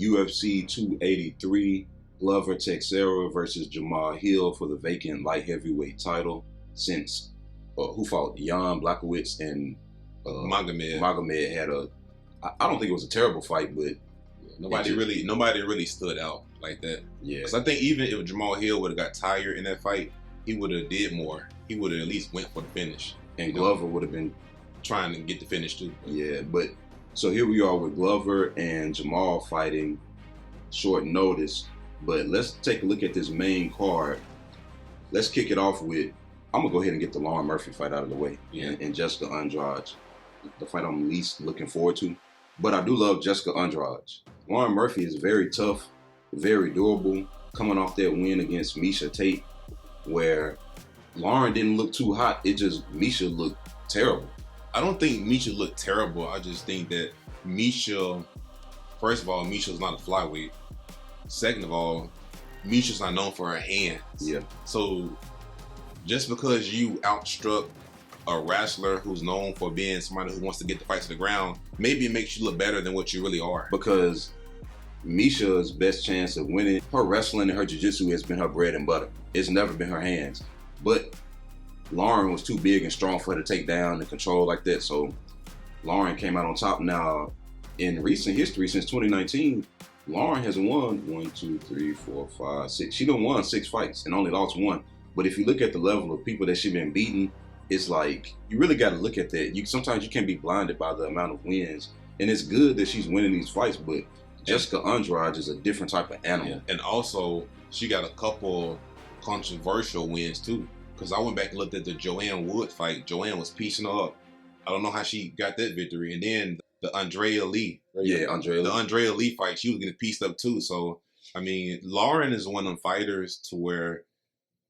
UFC 283, Glover Teixeira versus Jamahal Hill for the vacant light heavyweight title. Since who fought Jan Blachowicz and Magomed had I don't think it was a terrible fight, but nobody really stood out like that. Yeah, because I think even if Jamahal Hill would have got tired in that fight, he would have did more. He would have at least went for the finish, and Glover would have been trying to get the finish too. Yeah, but so here we are with Glover and Jamahal fighting short notice. But let's take a look at this main card. Let's kick it off with, I'm gonna go ahead and get the Lauren Murphy fight out of the way, and Jéssica Andrade, the fight I'm least looking forward to. But I do love Jéssica Andrade. Lauren Murphy is very tough, very durable, coming off that win against Miesha Tate, where Lauren didn't look too hot. It just, Miesha looked terrible. I don't think Miesha looked terrible. I just think that Miesha, first of all, Miesha's not a flyweight. Second of all, Miesha's not known for her hands. Yeah. So just because you outstruck a wrestler who's known for being somebody who wants to get the fight to the ground, maybe it makes you look better than what you really are. Because Miesha's best chance of winning, her wrestling and her jiu-jitsu has been her bread and butter. It's never been her hands. But Lauren was too big and strong for her to take down and control like that, so Lauren came out on top. Now, in recent history, since 2019, Lauren has won 1, 2, 3, 4, 5, 6. She done won 6 fights and only lost 1. But if you look at the level of people that she's been beating, it's like, you really got to look at that. Sometimes you can't be blinded by the amount of wins. And it's good that she's winning these fights, but Jéssica Andrade is a different type of animal. Yeah. And also, she got a couple controversial wins too. Because I went back and looked at the Joanne Wood fight. Joanne was piecing her up. I don't know how she got that victory. And then the Andrea Lee. Yeah, Andrea Lee. The Andrea Lee fight, she was getting pieced up too. So, I mean, Lauren is one of them fighters to where,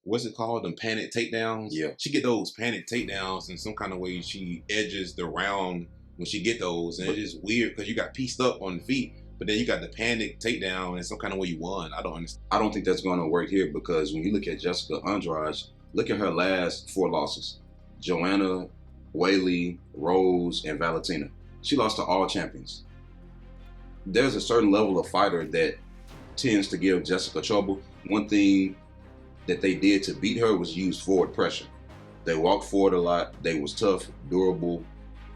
what's it called? Them panic takedowns? Yeah. She get those panic takedowns in some kind of way. She edges the round when she get those. And it's just weird because you got pieced up on the feet, but then you got the panic takedown and some kind of way you won. I don't understand. I don't think that's going to work here because when you look at Jéssica Andrade, look at her last 4 losses. Joanna, Weili, Rose, and Valentina. She lost to all champions. There's a certain level of fighter that tends to give Jéssica trouble. One thing that they did to beat her was use forward pressure. They walked forward a lot. They was tough, durable,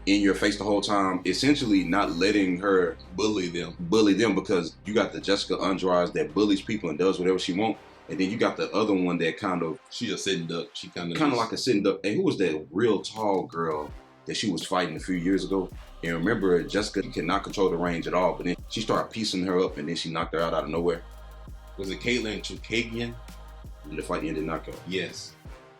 in your face the whole time, essentially not letting her bully them because you got the Jéssica Andrade that bullies people and does whatever she wants. And then you got the other one that kind of... She's a sitting duck. She kind of like a sitting duck. Hey, who was that real tall girl that she was fighting a few years ago? And remember, Jéssica cannot control the range at all. But then she started piecing her up and then she knocked her out of nowhere. Was it Caitlin Chukagian? The fight ended knockout. Yes.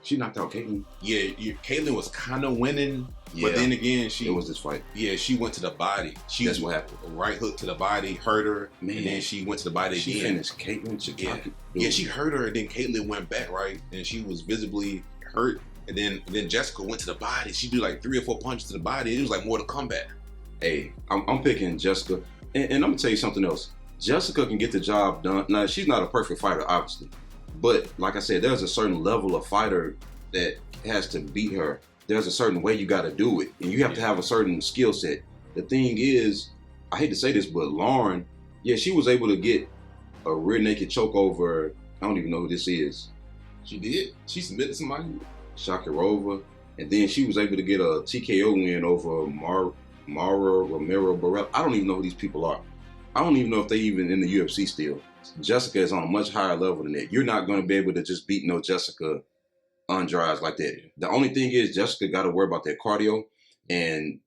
She knocked out Caitlin. Yeah, Caitlin was kind of winning. Yeah. But then again, it was this fight. Yeah, she went to the body. That's what happened. A right hook to the body, hurt her, and then she went to the body she again. She finished Caitlin. Yeah, she hurt her, and then Caitlin went back, right? And she was visibly hurt. And then Jéssica went to the body. She did like 3 or 4 punches to the body. It was like more to comeback. Hey, I'm picking Jéssica. And I'm going to tell you something else. Jéssica can get the job done. Now, she's not a perfect fighter, obviously. But like I said, there's a certain level of fighter that has to beat her. There's a certain way you got to do it. And you have to have a certain skill set. The thing is, I hate to say this, but Lauren, yeah, she was able to get a rear naked choke over, I don't even know who this is. She did? She submitted somebody? Shakirova. And then she was able to get a TKO win over Mara Romero Barrell. I don't even know who these people are. I don't even know if they even in the UFC still. Jéssica is on a much higher level than that. You're not going to be able to just beat no Jéssica Andrade like that. The only thing is Jéssica got to worry about that cardio, and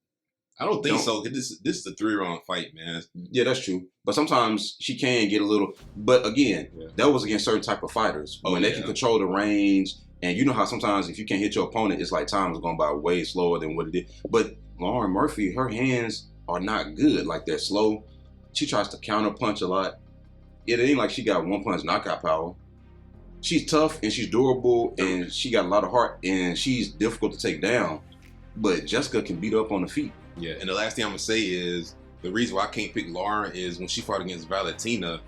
I don't think so. This is a 3-round fight, man. Yeah, that's true. But sometimes she can get a little. But again, that was against certain type of fighters when they can control the range. And you know how sometimes if you can't hit your opponent, it's like time is going by way slower than what it did. But Lauren Murphy, her hands are not good. Like they're slow. She tries to counter punch a lot. It ain't like she got 1-punch knockout power. She's tough and she's durable and she got a lot of heart and she's difficult to take down. But Jéssica can beat up on the feet. Yeah, and the last thing I'm going to say is the reason why I can't pick Lauren is when she fought against Valentina,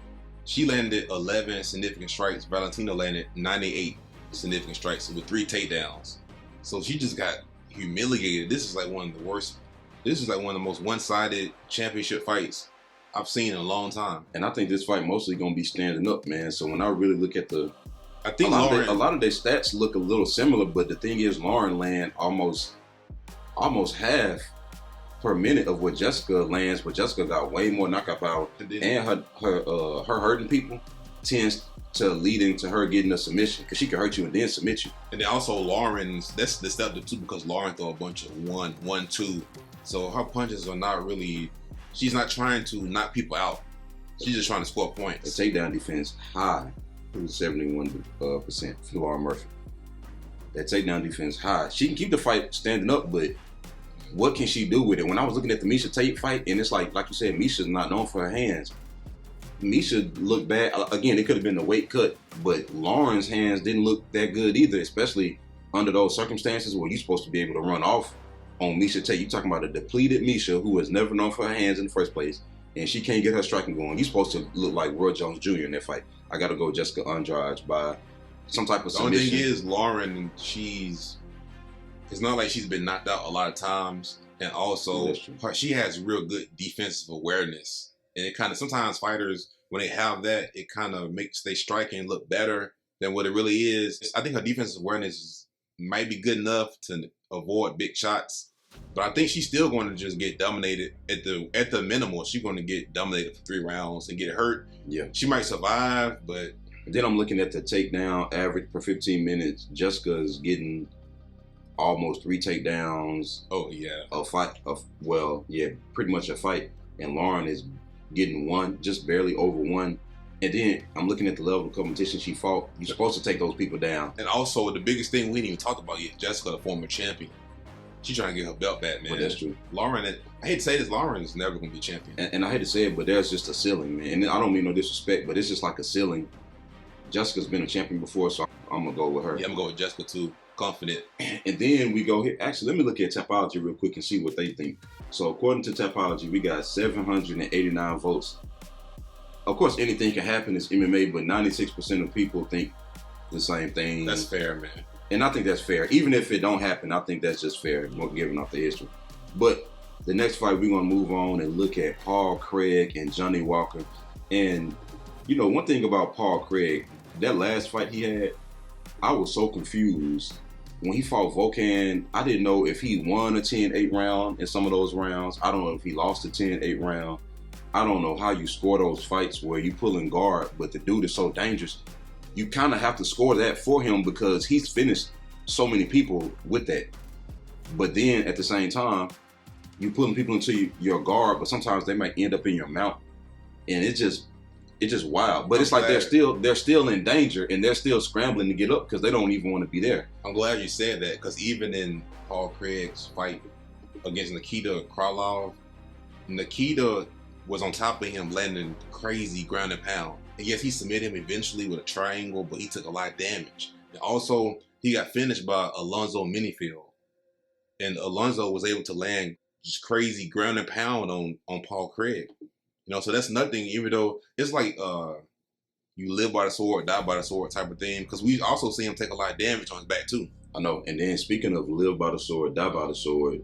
she landed 11 significant strikes. Valentina landed 98 significant strikes with 3 takedowns. So she just got humiliated. This is like one of the worst. This is like one of the most one-sided championship fights I've seen in a long time. And I think this fight mostly gonna be standing up, man. So when I really look at I think a lot of their stats look a little similar, but the thing is, Lauren land almost half per minute of what Jéssica lands, but Jéssica got way more knockout power, and her hurting people tends to lead into her getting a submission, because she can hurt you and then submit you. And then also Lauren's, that's the step too, because Lauren throw a bunch of 1-1-2, so her punches are not really. She's not trying to knock people out. She's just trying to score points. The takedown defense high. It was 71% for Lauren Murphy. That takedown defense high. She can keep the fight standing up, but what can she do with it? When I was looking at the Miesha Tate fight, and it's like you said, Miesha's not known for her hands. Miesha looked bad. Again, it could have been the weight cut, but Lauren's hands didn't look that good either, especially under those circumstances where you're supposed to be able to run off on Miesha Tate. You're talking about a depleted Miesha who was never known for her hands in the first place, and she can't get her striking going. You're supposed to look like Roy Jones Jr. in that fight. I got to go Jéssica Andrade by some type of submission. The only thing is, Lauren, it's not like she's been knocked out a lot of times, and also she has real good defensive awareness. And it kind of, sometimes fighters, when they have that, it kind of makes their striking look better than what it really is. I think her defensive awareness might be good enough to avoid big shots, but I think she's still going to just get dominated at the minimal. She's going to get dominated for 3 rounds and get hurt. Yeah, she might survive, but then I'm looking at the takedown average per 15 minutes. Jéssica's getting almost 3 takedowns. Oh yeah, pretty much a fight, and Lauren is getting 1, just barely over 1. And then I'm looking at the level of competition she fought. You're supposed to take those people down. And also, the biggest thing we didn't even talk about yet, Jéssica, the former champion. She's trying to get her belt back, man. But that's true. Lauren, I hate to say this, Lauren is never going to be champion. And I hate to say it, but there's just a ceiling, man. And I don't mean no disrespect, but it's just like a ceiling. Jéssica's been a champion before, so I'm going to go with her. Yeah, I'm going to go with Jéssica too. Confident. And then we go here. Actually, let me look at Tapology real quick and see what they think. So according to Tapology, we got 789 votes. Of course, anything can happen. It's MMA, but 96% of people think the same thing. That's fair, man. And I think that's fair. Even if it don't happen, I think that's just fair, given off the history. But the next fight, we're going to move on and look at Paul Craig and Johnny Walker. And, you know, one thing about Paul Craig, that last fight he had, I was so confused. When he fought Volkan, I didn't know if he won a 10-8 round in some of those rounds. I don't know if he lost a 10-8 round. I don't know how you score those fights where you pull in guard, but the dude is so dangerous. You kind of have to score that for him because he's finished so many people with that. But then at the same time, you putting people into your guard, but sometimes they might end up in your mount, and it's just wild. But it's like they're still in danger, and they're still scrambling to get up because they don't even want to be there. I'm glad you said that, because even in Paul Craig's fight against Nikita Krylov, Nikita was on top of him, landing crazy ground and pound. And yes, he submitted him eventually with a triangle, but he took a lot of damage. And also, he got finished by Alonzo Minifield. And Alonzo was able to land just crazy ground and pound on Paul Craig. You know, so that's nothing, even though it's like you live by the sword, die by the sword type of thing. Because we also see him take a lot of damage on his back too. I know. And then speaking of live by the sword, die by the sword,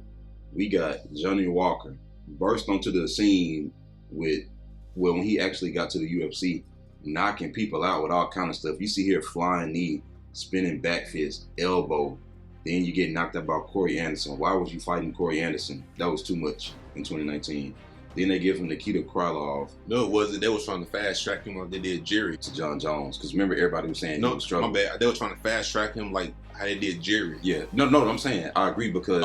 we got Johnny Walker burst onto the scene when he actually got to the UFC, knocking people out with all kind of stuff. You see here flying knee, spinning back fist, elbow. Then you get knocked out by Corey Anderson. Why was you fighting Corey Anderson? That was too much in 2019. Then they give him Nikita Krylov. No, it wasn't. They was trying to fast track him like they did Jerry. To John Jones. Because remember, everybody was saying he was struggling. My bad. They were trying to fast track him like how they did Jerry. Yeah. No, I'm saying, I agree because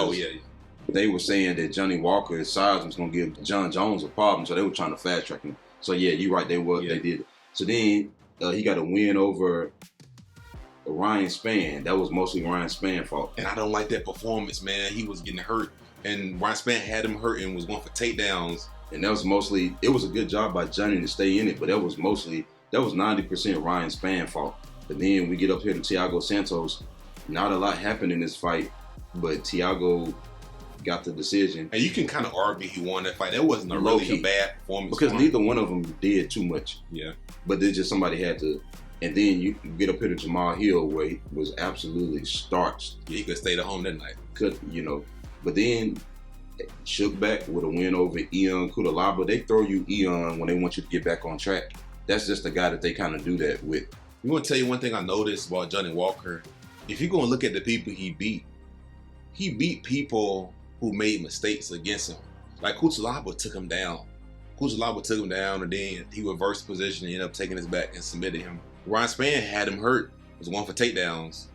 they were saying that Johnny Walker's size was going to give John Jones a problem, so they were trying to fast track him. So yeah, you're right. They did it. So then he got a win over Ryan Spann. That was mostly Ryan Spann's fault. And I don't like that performance, man. He was getting hurt, and Ryan Spann had him hurt and was going for takedowns. And that was mostly, it was a good job by Johnny to stay in it, but that was 90% Ryan Spann's fault. But then we get up here to Thiago Santos. Not a lot happened in this fight, but Thiago got the decision. And you can kind of argue he won that fight. That wasn't a bad performance. Because neither one of them did too much. Yeah. But there's just somebody had to. And then you get up here to Jamahal Hill, where he was absolutely starched. Yeah, he could stay at home that night. But then shook back with a win over Ion Kudalaba. They throw you Ion when they want you to get back on track. That's just the guy that they kind of do that with. I'm going to tell you one thing I noticed about Johnny Walker. If you go and look at the people he beat people who made mistakes against him. Like Kudalaba took him down. And then he reversed position and ended up taking his back and submitted him. Ryan Spann had him hurt. It was one for takedowns.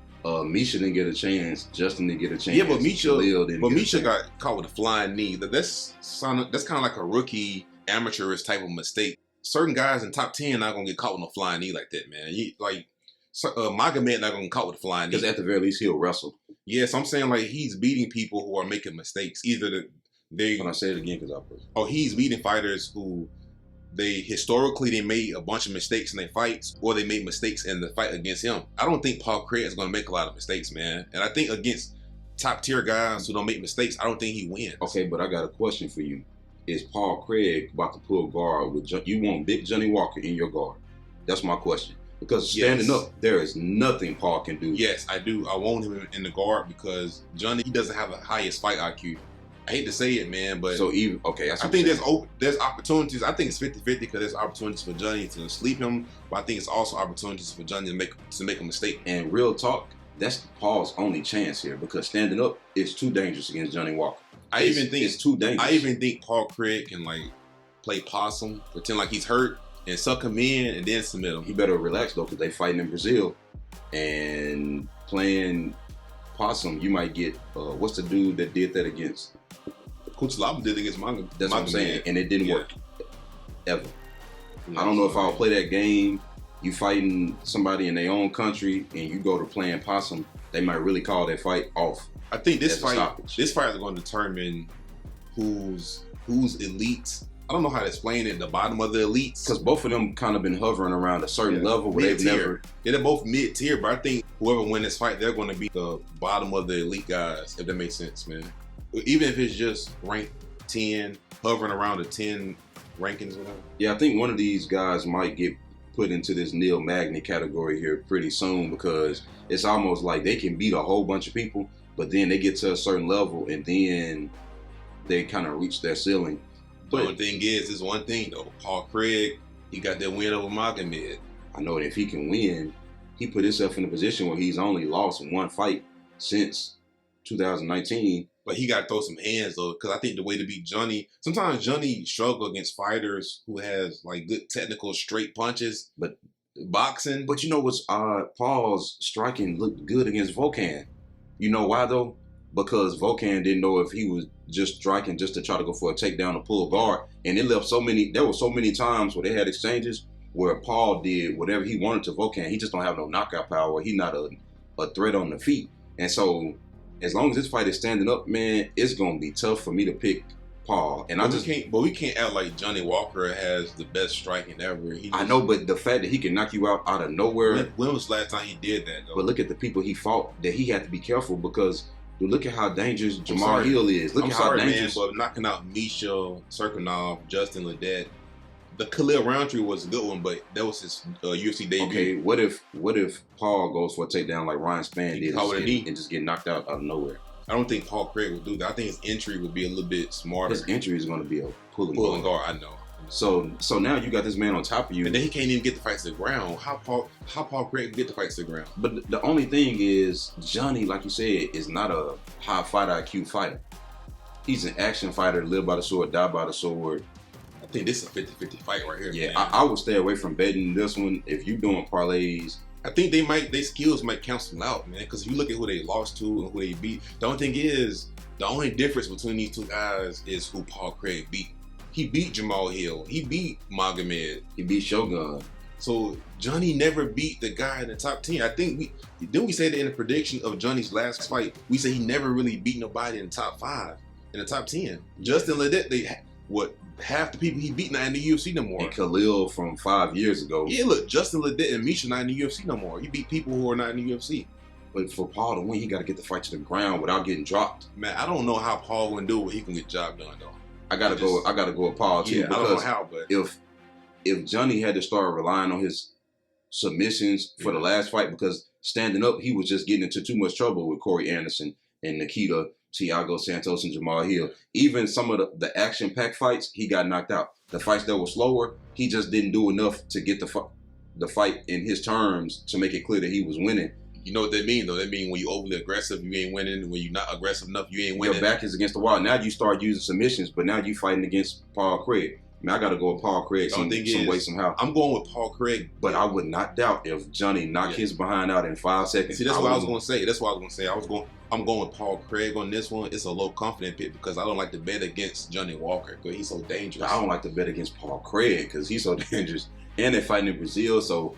Misha didn't get a chance. Justin didn't get a chance. Yeah, but Misha got caught with a flying knee. That's kind of like a rookie, amateurish type of mistake. Certain guys in top 10 not gonna get caught with a flying knee like that, man. Magomed not gonna get caught with a flying knee. Because at the very least, he'll wrestle. Yes, I'm saying like he's beating people who are making mistakes. Either they. When I say it again, because I put. Oh, he's beating fighters who they made a bunch of mistakes in their fights, or they made mistakes in the fight against him. I don't think Paul Craig is going to make a lot of mistakes, man. And I think against top tier guys who don't make mistakes, I don't think he wins. Okay, but I got a question for you. Is Paul Craig about to pull guard with you want big Johnny Walker in your guard? That's my question. Because standing up, there is nothing Paul can do. Yes, I do. I want him in the guard because Johnny, he doesn't have the highest fight IQ. I hate to say it, man, but so even I think there's opportunities. I think it's 50-50 because there's opportunities for Johnny to sleep him, but I think it's also opportunities for Johnny to make a mistake. And real talk, that's Paul's only chance here because standing up is too dangerous against Johnny Walker. I even think it's too dangerous. I even think Paul Craig can play possum, pretend like he's hurt, and suck him in, and then submit him. He better relax though, because they fighting in Brazil, and playing possum, you might get what's the dude that did that against? Kudalaba did against Magny. That's what I'm saying, and it didn't work ever. Yeah, I don't know if I'll play that game. You fighting somebody in their own country, and you go to playing possum, they might really call that fight off. I think this fight is going to determine who's elite. I don't know how to explain it. The bottom of the elites, because both of them kind of been hovering around a certain level where they've never. Yeah, they're both mid tier, but I think whoever wins this fight, they're going to be the bottom of the elite guys. If that makes sense, man. Even if it's just ranked 10, hovering around the 10 rankings, or whatever. Yeah, I think one of these guys might get put into this Neil Magny category here pretty soon because it's almost like they can beat a whole bunch of people, but then they get to a certain level and then they kind of reach their ceiling. But the only thing is one thing though. Paul Craig, he got that win over Magomed. I know that if he can win, he put himself in a position where he's only lost one fight since 2019. But he got to throw some hands though, because I think the way to beat Johnny, sometimes Johnny struggle against fighters who has good technical straight punches, but boxing. But you know what's odd? Paul's striking looked good against Volkan. You know why though? Because Volkan didn't know if he was just striking just to try to go for a takedown or pull guard, and it left there were so many times where they had exchanges where Paul did whatever he wanted to Volkan. He just don't have no knockout power. He's not a threat on the feet, and so. As long as this fight is standing up, man, it's gonna be tough for me to pick Paul. And we can't act like Johnny Walker has the best striking ever. I know, but the fact that he can knock you out of nowhere. When was the last time he did that, though? But look at the people he fought that he had to be careful because look at how dangerous Jamahal Hill is. Look at how dangerous. Man, but knocking out Misha, Serkinov, Justin Ledet. The Khalil Roundtree was a good one, but that was his UFC debut. Okay, what if Paul goes for a takedown like Ryan Spann did and just get knocked out of nowhere? I don't think Paul Craig would do that. I think his entry would be a little bit smarter. His entry is going to be a pulling guard. I know. So now you got this man on top of you, and then he can't even get the fights to the ground. How Paul Craig get the fights to the ground? But the only thing is Johnny, like you said, is not a high fight IQ fighter. He's an action fighter, live by the sword, die by the sword. I think this is a 50-50 fight right here. Yeah, man. I would stay away from betting this one if you're doing parlays. I think their skills might cancel out, man. Because if you look at who they lost to and who they beat, the only thing is, the only difference between these two guys is who Paul Craig beat. He beat Jamahal Hill. He beat Magomed. He beat Shogun. So Johnny never beat the guy in the top 10. I think we say that in the prediction of Johnny's last fight, we say he never really beat nobody in the top 5, in the top 10. Justin Ledet, half the people he beat not in the UFC no more. And Khalil from 5 years ago. Yeah, look, Justin Ledet and Misha not in the UFC no more. He beat people who are not in the UFC. But for Paul to win, he got to get the fight to the ground without getting dropped. Man, I don't know how Paul would do it. He can get the job done though. I gotta go with Paul too. Yeah, because I don't know how, but if Johnny had to start relying on his submissions for the last fight, because standing up he was just getting into too much trouble with Corey Anderson and Nikita Thiago Santos and Jamahal Hill. Even some of the action-packed fights, he got knocked out. The fights that were slower, he just didn't do enough to get the fight in his terms to make it clear that he was winning. You know what that mean, though? That mean when you overly aggressive, you ain't winning. When you're not aggressive enough, you ain't winning. Your back is against the wall. Now you start using submissions, but now you fighting against Paul Craig. I mean, I got to go with Paul Craig some way, somehow. I'm going with Paul Craig. But I would not doubt if Johnny knocked his behind out in 5 seconds. See, that's what I was going to say. I'm going with Paul Craig on this one. It's a low confident pick because I don't like to bet against Johnny Walker because he's so dangerous. I don't like to bet against Paul Craig because he's so dangerous. And they're fighting in Brazil, so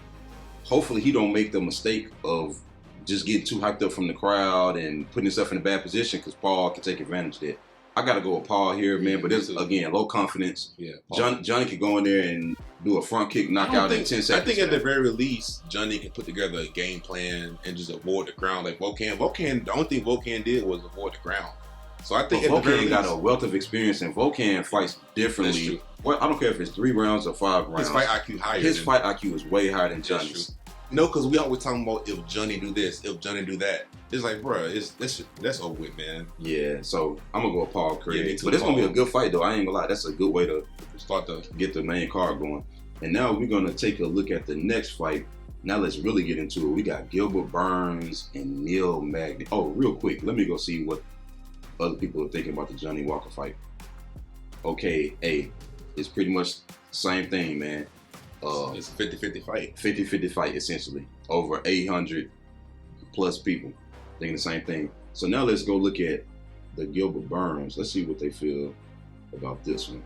hopefully he don't make the mistake of just getting too hyped up from the crowd and putting himself in a bad position because Paul can take advantage of that. I got to go with Paul here, man, but it's, again, low confidence. Yeah, Johnny could go in there and do a front kick knockout in 10 seconds. I think at the very least, Johnny can put together a game plan and just avoid the ground like Volkan. The only thing Volkan did was avoid the ground. So I think Volkan got a wealth of experience, and Volkan fights differently. That's true. Well, I don't care if it's 3 rounds or 5 rounds. His fight IQ higher. His fight IQ is way higher than Johnny's. No, because we always talking about if Johnny do this, if Johnny do that. It's like, bro, that's over with, man. Yeah, so I'm gonna go with Paul Craig. Yeah, but it's gonna be a good fight, though. I ain't gonna lie, that's a good way to start to get the main card going. And now we're gonna take a look at the next fight. Now let's really get into it. We got Gilbert Burns and Neil Magny. Oh, real quick, let me go see what other people are thinking about the Johnny Walker fight. Okay, it's pretty much the same thing, man. It's a 50-50 fight. 50-50 fight, essentially. Over 800 plus people thinking the same thing. So now let's go look at the Gilbert Burns. Let's see what they feel about this one.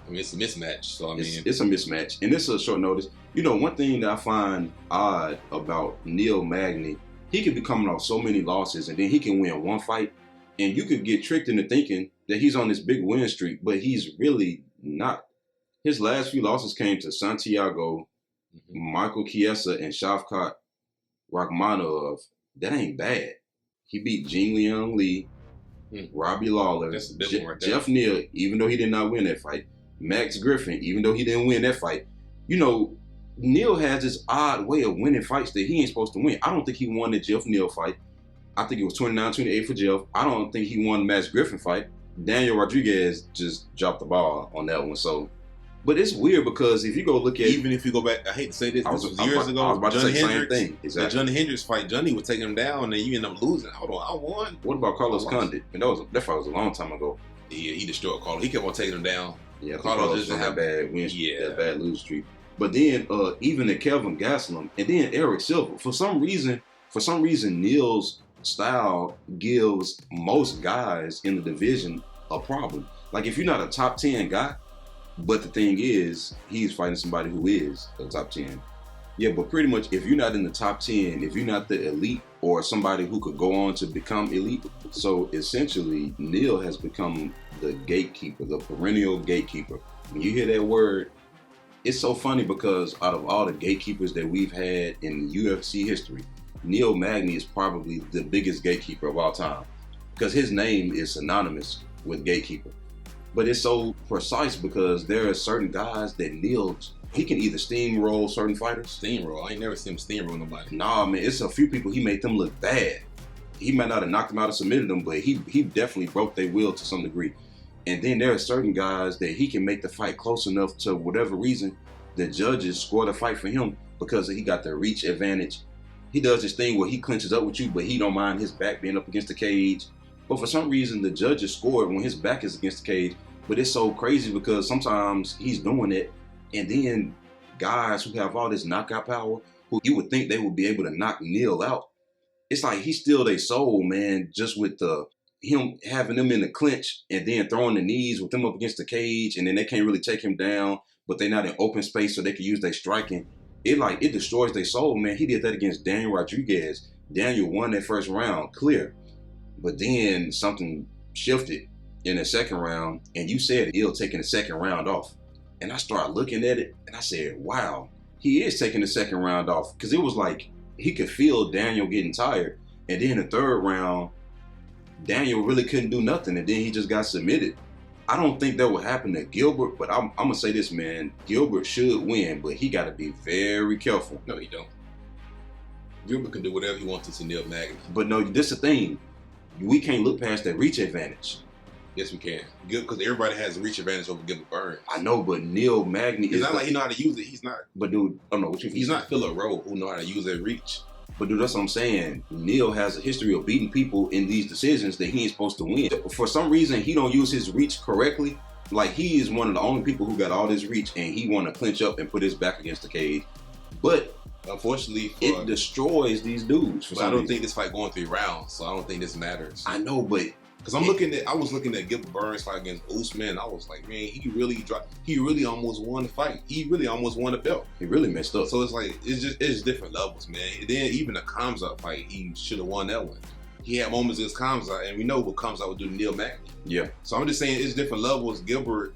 I mean, it's a mismatch. So I mean, it's a mismatch, and this is a short notice. You know, one thing that I find odd about Neil Magny, he can be coming off so many losses, and then he can win one fight, and you could get tricked into thinking that he's on this big win streak, but he's really not. His last few losses came to Santiago, Michael Chiesa, and Shavkat Rakhmonov. That ain't bad. He beat Jing Liang Lee, Robbie Lawler, Jeff Neal, even though he did not win that fight, Max Griffin, even though he didn't win that fight. You know, Neal has this odd way of winning fights that he ain't supposed to win. I don't think he won the Jeff Neal fight. I think it was 29-28 for Jeff. I don't think he won the Max Griffin fight. Daniel Rodriguez just dropped the ball on that one. So, but it's weird because if you go look at, even if you go back, I hate to say this, this was years ago. I was about to say the same thing. Exactly. The Johnny Hendricks fight, Johnny would take him down, and you end up losing. Hold on, I won. What about Carlos Condit? And that fight was a long time ago. Yeah, he destroyed Carlos. He kept on taking him down. Yeah, Carlos just had bad win streak, that bad lose streak. But then even the Kelvin Gastelum, and then Eric Silva. For some reason, Neil's style gives most guys in the division a problem. Like if you're not a top 10 guy. But the thing is, he's fighting somebody who is a top 10. Yeah, but pretty much if you're not in the top 10, if you're not the elite or somebody who could go on to become elite, so essentially Neil has become the gatekeeper, the perennial gatekeeper. When you hear that word, it's so funny because out of all the gatekeepers that we've had in UFC history, Neil Magny is probably the biggest gatekeeper of all time because his name is synonymous with gatekeeper. But it's so precise because there are certain guys that Neil, he can either steamroll certain fighters. Steamroll? I ain't never seen him steamroll nobody. Nah, man, it's a few people he made them look bad. He might not have knocked them out or submitted them, but he definitely broke their will to some degree. And then there are certain guys that he can make the fight close enough to whatever reason the judges score the fight for him because he got the reach advantage. He does this thing where he clinches up with you, but he don't mind his back being up against the cage. But for some reason, the judges score when his back is against the cage. But it's so crazy because sometimes he's doing it, and then guys who have all this knockout power, who you would think they would be able to knock Neil out, it's like he still their soul, man, just with him having them in the clinch and then throwing the knees with them up against the cage, and then they can't really take him down, but they're not in open space so they can use their striking. It destroys their soul, man. He did that against Daniel Rodriguez. Daniel won that first round, clear. But then something shifted in the second round, and you said Neil taking the second round off. And I started looking at it, and I said, wow, he is taking the second round off. Because it was like he could feel Daniel getting tired. And then the third round, Daniel really couldn't do nothing, and then he just got submitted. I don't think that would happen to Gilbert, but I'm going to say this, man. Gilbert should win, but he got to be very careful. No, he don't. Gilbert can do whatever he wants to Neil Magny. But no, this is the thing. we can't look past that reach advantage. Yes, we can. Good, because everybody has a reach advantage over Gilbert Burns. I know, but Neil Magny is not like he know how to use it. He's not. But dude, I don't know what you. He's not Phillip Rowe who know how to use that reach. But dude, that's what I'm saying. Neil has a history of beating people in these decisions that he ain't supposed to win. For some reason, he don't use his reach correctly. Like, he is one of the only people who got all this reach, and he want to clinch up and put his back against the cage. But unfortunately, it destroys these dudes. I don't think this fight going 3 rounds, so I don't think this matters. I know, but because I was looking at Gilbert Burns fight against Usman. I was like, man, he really almost won the fight. He really almost won the belt. He really messed up. So it's like it's different levels, man. And then even the Khamzat fight, he should have won that one. He had moments against Khamzat, and we know what Khamzat would do to Neil Magny. Yeah. So I'm just saying it's different levels. Gilbert,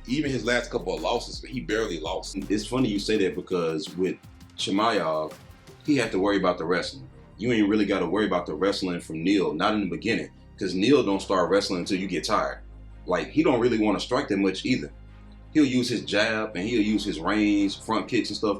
even his last couple of losses, he barely lost. It's funny you say that because with Chimaev, he had to worry about the wrestling. You ain't really got to worry about the wrestling from Neil, not in the beginning. Because Neil don't start wrestling until you get tired. Like, he don't really want to strike that much either. He'll use his jab and he'll use his range, front kicks and stuff.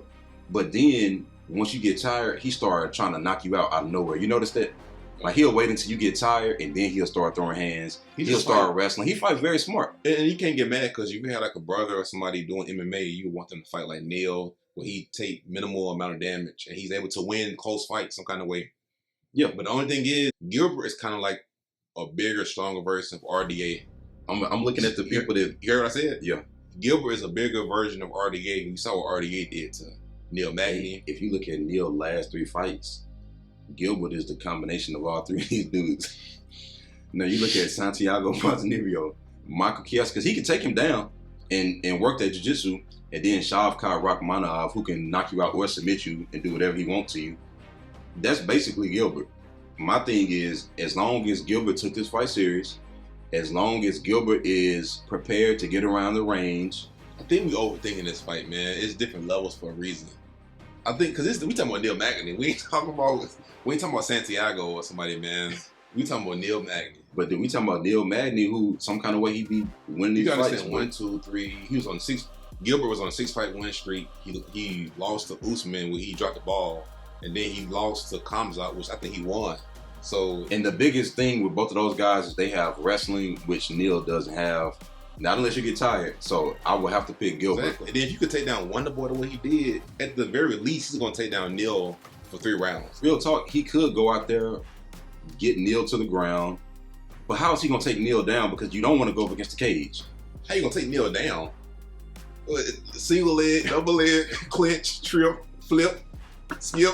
But then, once you get tired, he started trying to knock you out of nowhere. You notice that? Like, he'll wait until you get tired and then he'll start throwing hands. He'll start wrestling. He fights very smart. And you can't get mad because if you had like a brother or somebody doing MMA, you want them to fight like Neil, where he take minimal amount of damage and he's able to win close fights some kind of way. Yeah. But the only thing is, Gilbert is kind of like a bigger, stronger version of RDA. I'm looking at the people that... You heard what I said? Yeah. Gilbert is a bigger version of RDA, and you saw what RDA did to Neil Magny. If you look at Neil's last 3 fights, Gilbert is the combination of all 3 of these dudes. Now you look at Santiago Ponzinibbio, Michael Chiesa, because he can take him down and work that jiu-jitsu, and then Shavkat Rakhmonov, who can knock you out or submit you and do whatever he wants to you. That's basically Gilbert. My thing is, as long as Gilbert took this fight serious, as long as Gilbert is prepared to get around the range. I think we overthinking this fight, man. It's different levels for a reason. I think because we talking about Neil Magny. We ain't talking about Santiago or somebody, man. We talking about Neil Magny. But then we talking about Neil Magny, who some kind of way he be winning these fights. You gotta understand 1, 2, 3. He was on 6. Gilbert was on a 6-fight win streak. He lost to Usman where he dropped the ball. And then he lost to Khamzat, which I think he won. So, and the biggest thing with both of those guys is they have wrestling, which Neil doesn't have. Not unless you get tired. So I would have to pick Gilbert. Exactly. And then if you could take down Wonderboy the way he did, at the very least, he's going to take down Neil for 3 rounds. Real talk, he could go out there, get Neil to the ground. But how is he going to take Neil down? Because you don't want to go up against the cage. How you going to take Neil down? Single leg, double leg, clinch, trip, flip, skip.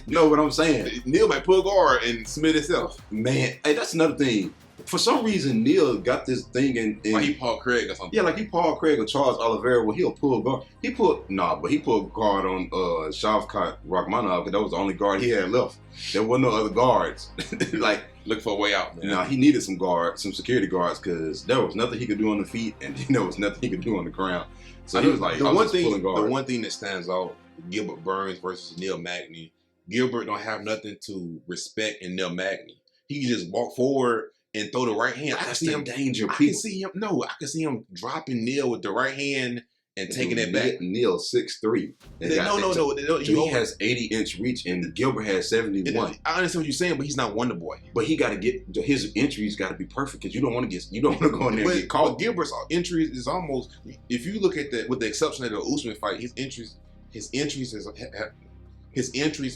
No, what I'm saying, Neil might pull guard and submit himself. Man, hey, that's another thing. For some reason, Neil got this thing in like he Paul Craig or something. Yeah, like he Paul Craig or Charles Oliveira, where he'll pull guard. He pulled guard on Shavkat Rakhmonov because that was the only guard he had left. There were no other guards. Like, looking for a way out, man. Nah, he needed some security guards, because there was nothing he could do on the feet, and there was nothing he could do on the ground. So he was like, the one thing that stands out, Gilbert Burns versus Neil Magny. Gilbert don't have nothing to respect in Neil Magny. He can just walk forward and throw the right hand. I can see him danger. I can see him dropping Neil with the right hand and taking it back. Neil 6'3". No. He has 80-inch reach, and Gilbert has 71. I understand what you're saying, but he's not Wonderboy. But he got to get his entries got to be perfect, because you don't want to go in there and get caught. But Gilbert's entries is almost, if you look at that, with the exception of the Usman fight, his entries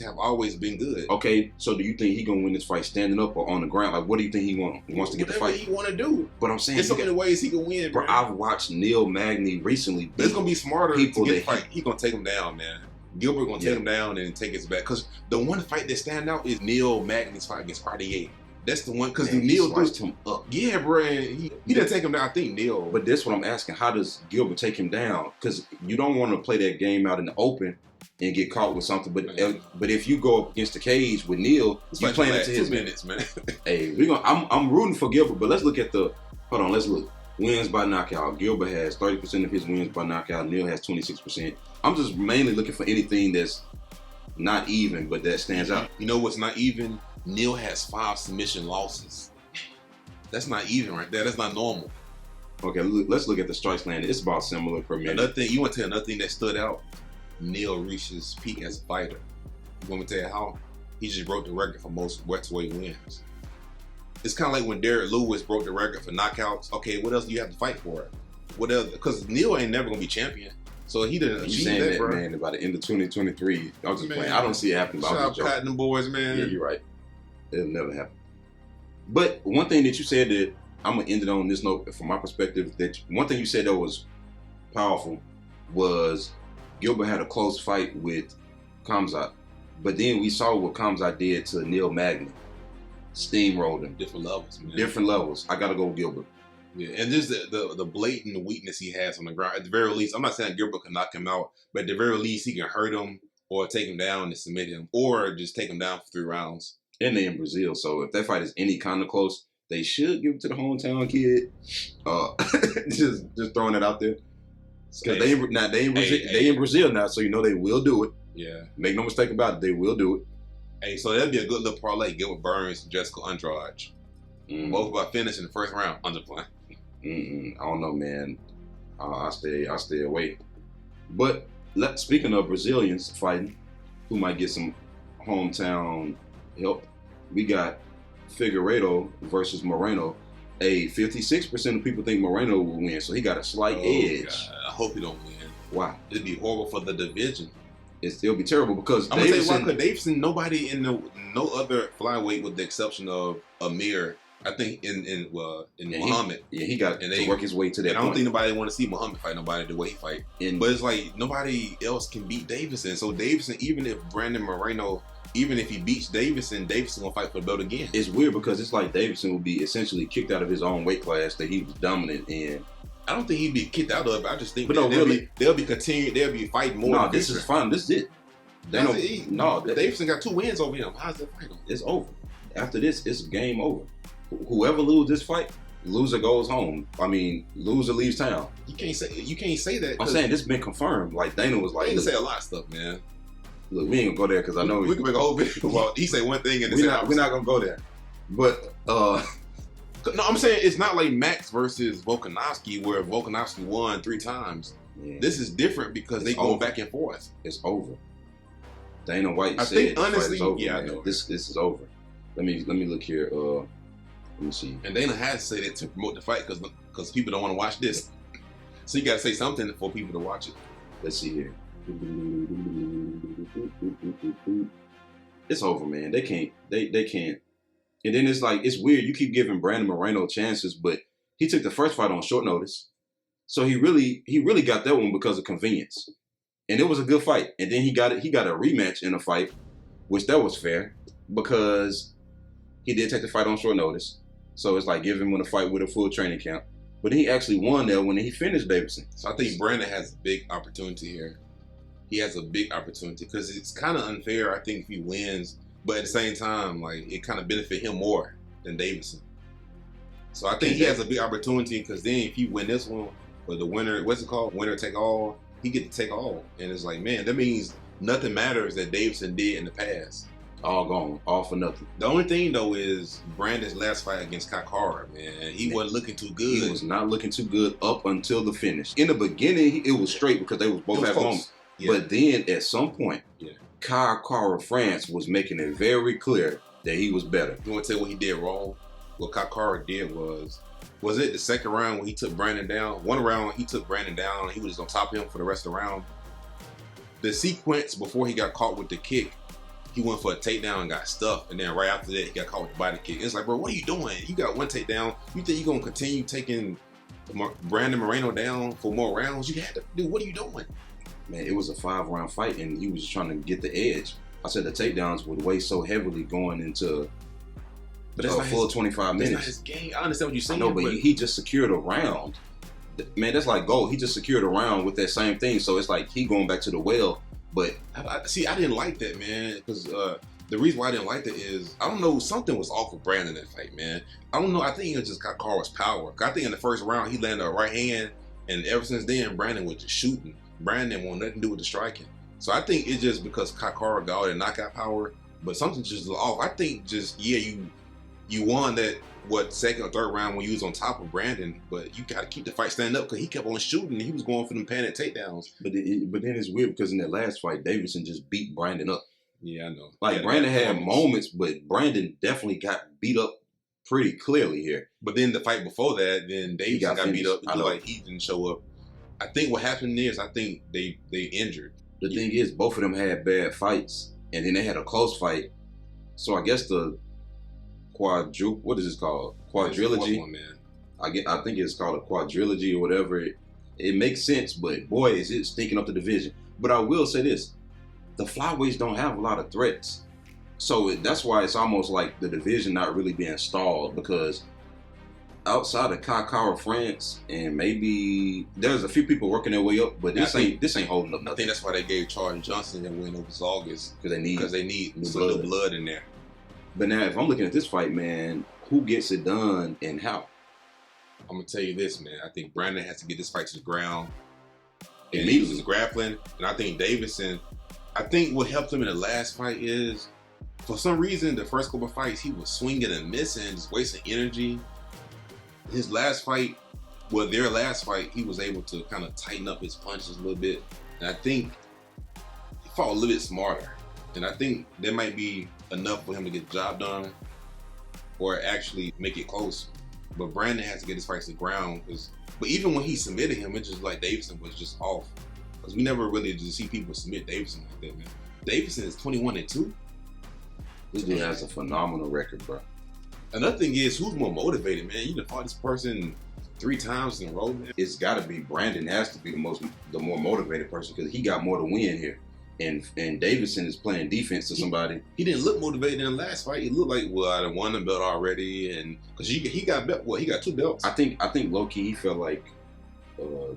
have always been good. Okay, so do you think he gonna win this fight standing up or on the ground? Like, what do you think he wants to get the fight? Whatever he want to do. But I'm saying, there's so many ways he can win. Bro, I've watched Neil Magny recently. There's gonna be smarter people to get the fight. He gonna take him down, man. Gilbert gonna take him down and take his back. Because the one fight that stand out is Neil Magny's fight against RDA. That's the one, because Neil sliced him up. Yeah, bro. He didn't take him down. I think Neil. But that's what I'm asking. How does Gilbert take him down? Because you don't want to play that game out in the open and get caught with something. But if you go up against the cage with Neil, you playing it to his minutes, man. Hey, I'm rooting for Gilbert, but let's look at let's look. Wins by knockout. Gilbert has 30% of his wins by knockout. Neil has 26%. I'm just mainly looking for anything that's not even, but that stands out. You know what's not even? Neil has 5 submission losses. That's not even right there. That's not normal. Okay, let's look at the strikes landed. It's about similar per minute. Another thing, you want to tell another thing that stood out? Neil reached his peak as a fighter. You want me to tell you how? He just broke the record for most welterweight wins. It's kind of like when Derek Lewis broke the record for knockouts. Okay, what else do you have to fight for? What else? Because Neil ain't never gonna be champion, so he didn't achieve saying that, that, bro. man, by the end of 2023. I was just Man, playing. I don't see it happening. But I'm just Stop cutting them boys, man. Yeah, you're right. It'll never happen. But one thing that you said that I'm gonna end it on this note from my perspective. That one thing you said that was powerful was Gilbert had a close fight with Khamzat, but then we saw what Khamzat did to Neil Magny, steamrolled him. Different levels, man. Different levels. I gotta go with Gilbert. Yeah, and just the blatant weakness he has on the ground. At the very least, I'm not saying Gilbert can knock him out, but at the very least, he can hurt him or take him down and submit him, or just take him down for 3 rounds. And they're in Brazil, so if that fight is any kind of close, they should give it to the hometown kid. Just throwing it out there. Because they in Brazil now, so you know they will do it. Yeah. Make no mistake about it, they will do it. Hey, so that'd be a good little parlay. Gilbert Burns and Jéssica Andrade. Both about finish in the first round. I'm just playing. I don't know, man. I'll stay away. But speaking of Brazilians fighting, who might get some hometown help, we got Figueiredo versus Moreno. 56% of people think Moreno will win, so he got a slight edge. God. I hope he don't win. Why? It'd be horrible for the division. It'll be terrible because I'm gonna tell you why. Because Deiveson, nobody in no other flyweight with the exception of Amir. I think in Muhammad. He got to work his way to that. And I don't think nobody want to see Muhammad fight nobody the way he fight. But it's like nobody else can beat Deiveson. So Deiveson, even if Brandon Moreno, even if he beats Deiveson gonna fight for the belt again. It's weird because it's like Deiveson will be essentially kicked out of his own weight class that he was dominant in. I don't think he'd be kicked out of it. I just think they'll be continuing. They'll be fighting more. No, this is fine. This is it. Deiveson got 2 wins over him. How's that fight? It's over. After this, it's game over. Whoever loses this fight, loser goes home. I mean, loser leaves town. You can't say that. I'm saying this has been confirmed. Like Dana was like, he can say a lot of stuff, man. Look, we ain't gonna go there because I know we can make a whole video. Well, he say one thing and we're not gonna go there. But no, I'm saying it's not like Max versus Volkanovski where Volkanovski won 3 times. Yeah. This is different because they go back and forth. It's over. Dana White said, think honestly, over, yeah, man. I know. This is over. Let me look here. Let me see. And Dana has said it to promote the fight because people don't want to watch this. So you got to say something for people to watch it. Let's see here. It's over, man. They can't. They can't. And then it's like, it's weird. You keep giving Brandon Moreno chances, but he took the first fight on short notice. So he really got that one because of convenience. And it was a good fight. And then he got a rematch in a fight, which that was fair because he did take the fight on short notice. So it's like giving him a fight with a full training camp. But he actually won that when he finished Deiveson. So I think Brandon has a big opportunity here. He has a big opportunity because it's kind of unfair, I think, if he wins. But at the same time, like, it kind of benefit him more than Deiveson. So I think he has a big opportunity because then if he win this one, or the winner, what's it called? Winner take all, he get to take all. And it's like, man, that means nothing matters that Deiveson did in the past. All gone, all for nothing. The only thing, though, is Brandon's last fight against Kakara, man. He wasn't looking too good. He was not looking too good up until the finish. In the beginning, it was straight because they was both at home. Yeah. But then at some point, Kakara France was making it very clear that he was better. You want to tell what he did wrong? What Kakara did was it the second round when he took Brandon down? One round, he took Brandon down. He was just on top of him for the rest of the round. The sequence before he got caught with the kick, he went for a takedown and got stuffed. And then right after that, he got caught with the body kick. It's like, bro, what are you doing? You got one takedown. You think you're going to continue taking Brandon Moreno down for more rounds? You had to, dude, what are you doing? Man, it was a 5-round fight, and he was just trying to get the edge. I said the takedowns would weigh so heavily going into a full 25 minutes. That's not his game. I understand what you're saying. I know, but he just secured a round. Man, that's like gold. He just secured a round with that same thing. So it's like he going back to the well. But I didn't like that, man, because the reason why I didn't like that is I don't know, something was off with Brandon in that fight, man. I don't know. I think it just got Kakara's power. I think in the first round he landed a right hand, and ever since then Brandon was just shooting. Brandon want nothing to do with the striking. So I think it's just because Kakara got all that knockout power, but something's just off. I think just, you won that, second or third round when you was on top of Brandon, but you got to keep the fight standing up because he kept on shooting and he was going for them panic takedowns. But then it's weird because in that last fight, Deiveson just beat Brandon up. Yeah, I know. Like, Brandon had moments, but Brandon definitely got beat up pretty clearly here. But then the fight before that, then Deiveson got beat up. It looked like he didn't show up. I think what happened is, I think they injured. The thing is, both of them had bad fights, and then they had a close fight. So I guess the what is this called? Quadrilogy. One, man. I think it's called a quadrilogy or whatever. It makes sense, but boy, is it stinking up the division. But I will say this: the flyweights don't have a lot of threats, so that's why it's almost like the division not really being stalled, because outside of Kakar France, and maybe there's a few people working their way up, but this ain't holding up nothing. I think that's why they gave Charles Johnson that win over Zalgas, because they need some new blood in there. But now, if I'm looking at this fight, man, who gets it done and how? I'm gonna tell you this, man. I think Brandon has to get this fight to the ground. And Immediately. He was grappling, and I think Deiveson. I think what helped him in the last fight is, for some reason, the first couple of fights he was swinging and missing, just wasting energy. His last fight, their last fight, he was able to kind of tighten up his punches a little bit, and I think he fought a little bit smarter. And I think that might be enough for him to get the job done, or actually make it close. But Brandon has to get his fights to the ground. But even when he submitted him, it's just like Deiveson was just off. Because we never really just see people submit Deiveson like that, man. Deiveson is 21-2. This dude has a phenomenal record, bro. Another thing is, who's more motivated, man? You done fought this person 3 times in a row, man. It's got to be Brandon. Has to be the more motivated person, because he got more to win here. And Deiveson is playing defense to somebody. He didn't look motivated in the last fight. He looked like, I done won the belt already, and because he got belt. He got 2 belts. I think low key he felt like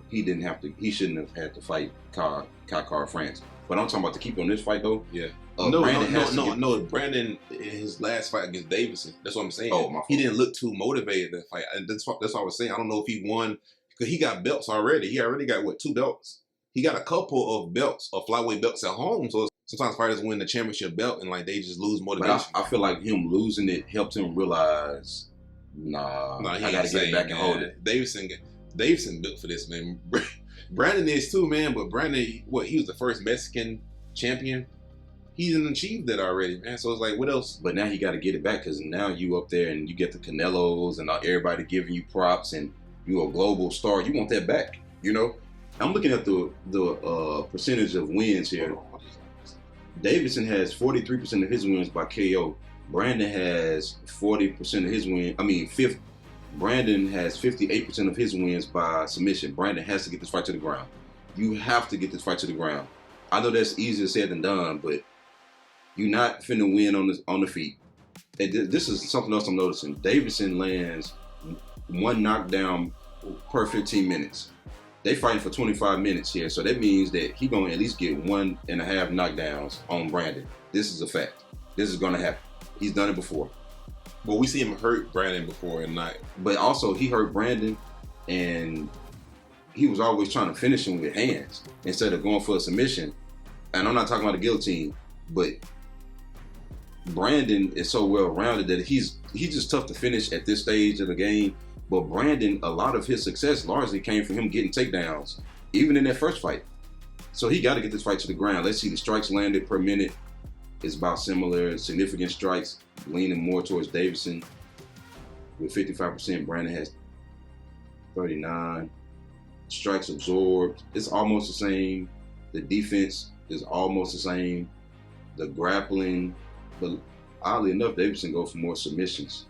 he didn't have to. He shouldn't have had to fight Kakar France. But I'm talking about to keep on this fight though. Yeah. No. Brandon in his last fight against Deiveson. That's what I'm saying. Oh, my fault. He didn't look too motivated that fight. And that's what I was saying. I don't know if he won because he got belts already. He already got 2 belts. He got a couple of belts, of flyweight belts at home. So sometimes fighters win the championship belt and like they just lose motivation. But I feel like him losing it helped him realize, I got to get back and hold it. Deiveson built for this, man. Brandon is too, man. But Brandon, he was the first Mexican champion. He didn't achieve that already, man. So it's like, what else? But now he got to get it back, because now you up there and you get the Canelos and everybody giving you props and you a global star. You want that back, you know? I'm looking at the percentage of wins here. Deiveson has 43% of his wins by KO. Brandon has 40% of his wins. Brandon has 58% of his wins by submission. Brandon has to get this fight to the ground. You have to get this fight to the ground. I know that's easier said than done, but you're not finna win on the feet. And this is something else I'm noticing. Deiveson lands 1 knockdown per 15 minutes. They fighting for 25 minutes here, so that means that he gonna at least get 1.5 knockdowns on Brandon. This is a fact. This is gonna happen. He's done it before. But we see him hurt Brandon before and not. But also he hurt Brandon, and he was always trying to finish him with hands instead of going for a submission. And I'm not talking about the guillotine, but Brandon is so well rounded that he's just tough to finish at this stage of the game. But Brandon, a lot of his success largely came from him getting takedowns, even in that first fight. So he got to get this fight to the ground. Let's see, the strikes landed per minute is about similar. Significant strikes leaning more towards Deiveson with 55%. Brandon has 39. Strikes absorbed, it's almost the same. The defense is almost the same. The grappling, but oddly enough, Deiveson go for more submissions.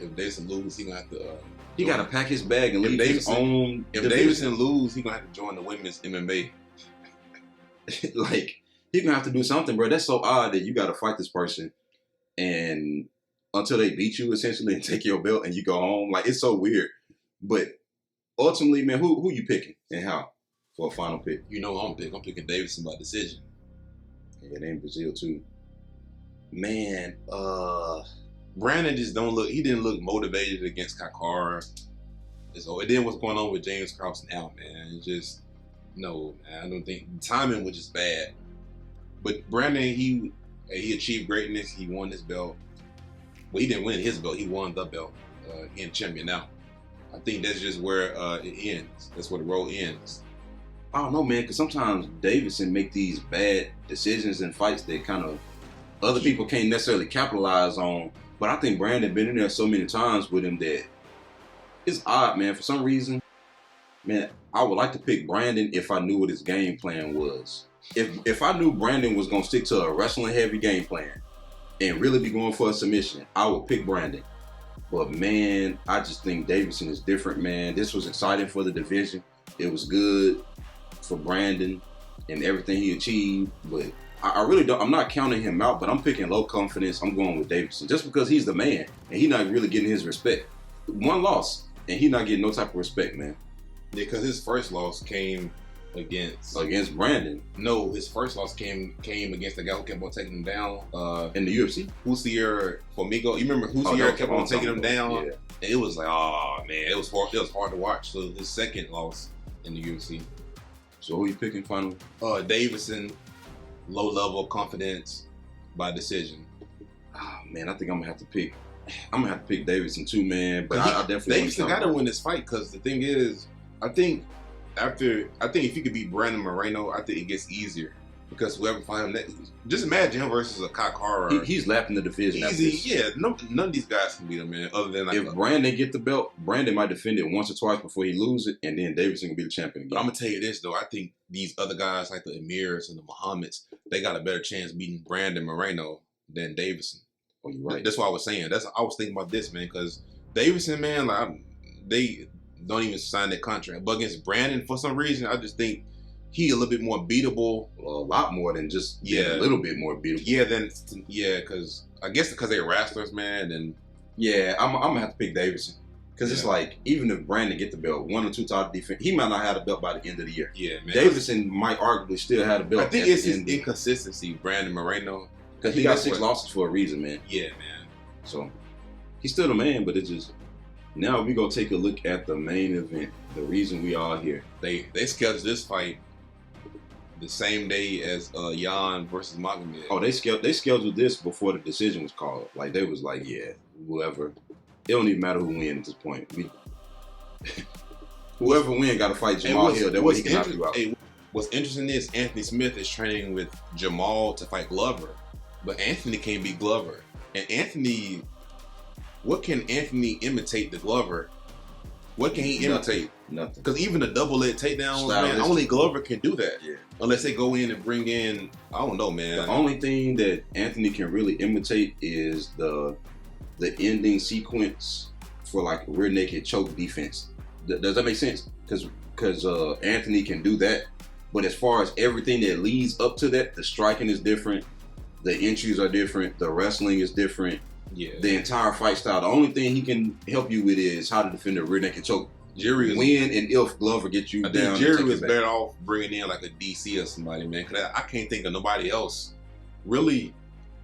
If Deiveson lose, he gonna have to. He gotta pack his bag and leave his own. If Deiveson lose, he gonna have to join the women's MMA. Like, he gonna have to do something, bro. That's so odd that you gotta fight this person, and until they beat you essentially and take your belt and you go home. Like, it's so weird. But ultimately, man, who you picking and how for a final pick? You know who I'm picking. I'm picking Deiveson by decision. Yeah, they in Brazil too. Man, Brandon just he didn't look motivated against Kakar. So, and then what's going on with James Krause now, man? It's just, no, man, I don't think, timing was just bad. But Brandon, he achieved greatness. He won his belt. Well, he didn't win his belt. He won the belt. He in champion now. I think that's just where it ends. That's where the road ends. I don't know, man, because sometimes Deiveson make these bad decisions in fights that kind of other people can't necessarily capitalize on. But I think Brandon been in there so many times with him that it's odd, man. For some reason, man, I would like to pick Brandon if I knew what his game plan was. If I knew Brandon was going to stick to a wrestling heavy game plan and really be going for a submission, I would pick Brandon. But man, I just think Deiveson is different, man. This was exciting for the division. It was good for Brandon and everything he achieved. But I really don't. I'm not counting him out, but I'm picking low confidence. I'm going with Deiveson just because he's the man and he's not really getting his respect. One loss and he's not getting no type of respect, man. Yeah, because his first loss came against Brandon. No, his first loss came against the guy who kept on taking him down in the UFC. Hoosier Formiga. You remember Hoosier kept on taking him down? Yeah. And it was like, oh man, it was hard to watch. So his second loss in the UFC. So who you picking finally? Deiveson, low level confidence by decision. Oh man, I think I'm gonna have to pick Deiveson too, man. But I definitely Deiveson got to win this fight because the thing is, I think if you could beat Brandon Moreno, I think it gets easier because whoever fight him next, just imagine him versus a Kakara. He's lapping the division. Easy, yeah. none of these guys can beat him, man. Other than if Brandon get the belt, Brandon might defend it once or twice before he lose it, and then Deiveson can be the champion again. But I'm gonna tell you this though, I think these other guys like the Emirs and the Muhammads, they got a better chance beating Brandon Moreno than Deiveson. Oh, you're right. That's what I was saying. I was thinking about this, man, because Deiveson, man, like they don't even sign that contract. But against Brandon, for some reason, I just think he a little bit more beatable. Well, a lot more than just a little bit more beatable. Because I guess because they're wrestlers, man. And I'm gonna have to pick Deiveson because it's like even if Brandon get the belt, 1 or 2 title defense, he might not have the belt by the end of the year. Yeah, man. Deiveson might arguably still have the belt. I think it's his inconsistency, Brandon Moreno, because he got 6 losses for a reason, man. Yeah, man. So he's still the man, but it's just. Now we gonna take a look at the main event. The reason we are here. They scheduled this fight the same day as Jan versus Magny. Oh, they scheduled this before the decision was called. Like they was like, yeah, whoever. It don't even matter who wins at this point. Whoever wins got to fight Jamahal Hill. That way he can knock you out. What's interesting is Anthony Smith is training with Jamahal to fight Glover, but Anthony can't beat Glover. And Anthony. What can Anthony imitate the Glover? What can he imitate? Nothing. Because even the double leg takedowns, man, only Glover can do that. Yeah. Unless they go in and bring in, I don't know, man. The only thing that Anthony can really imitate is the ending sequence for like a rear naked choke defense. Does that make sense? Because Anthony can do that. But as far as everything that leads up to that, the striking is different. The entries are different. The wrestling is different. Yeah. The entire fight style. The only thing he can help you with is how to defend a rear naked choke. Jerry when and if Glover gets you down. Jerry was better off bringing in like a DC or somebody, man. Because I can't think of nobody else really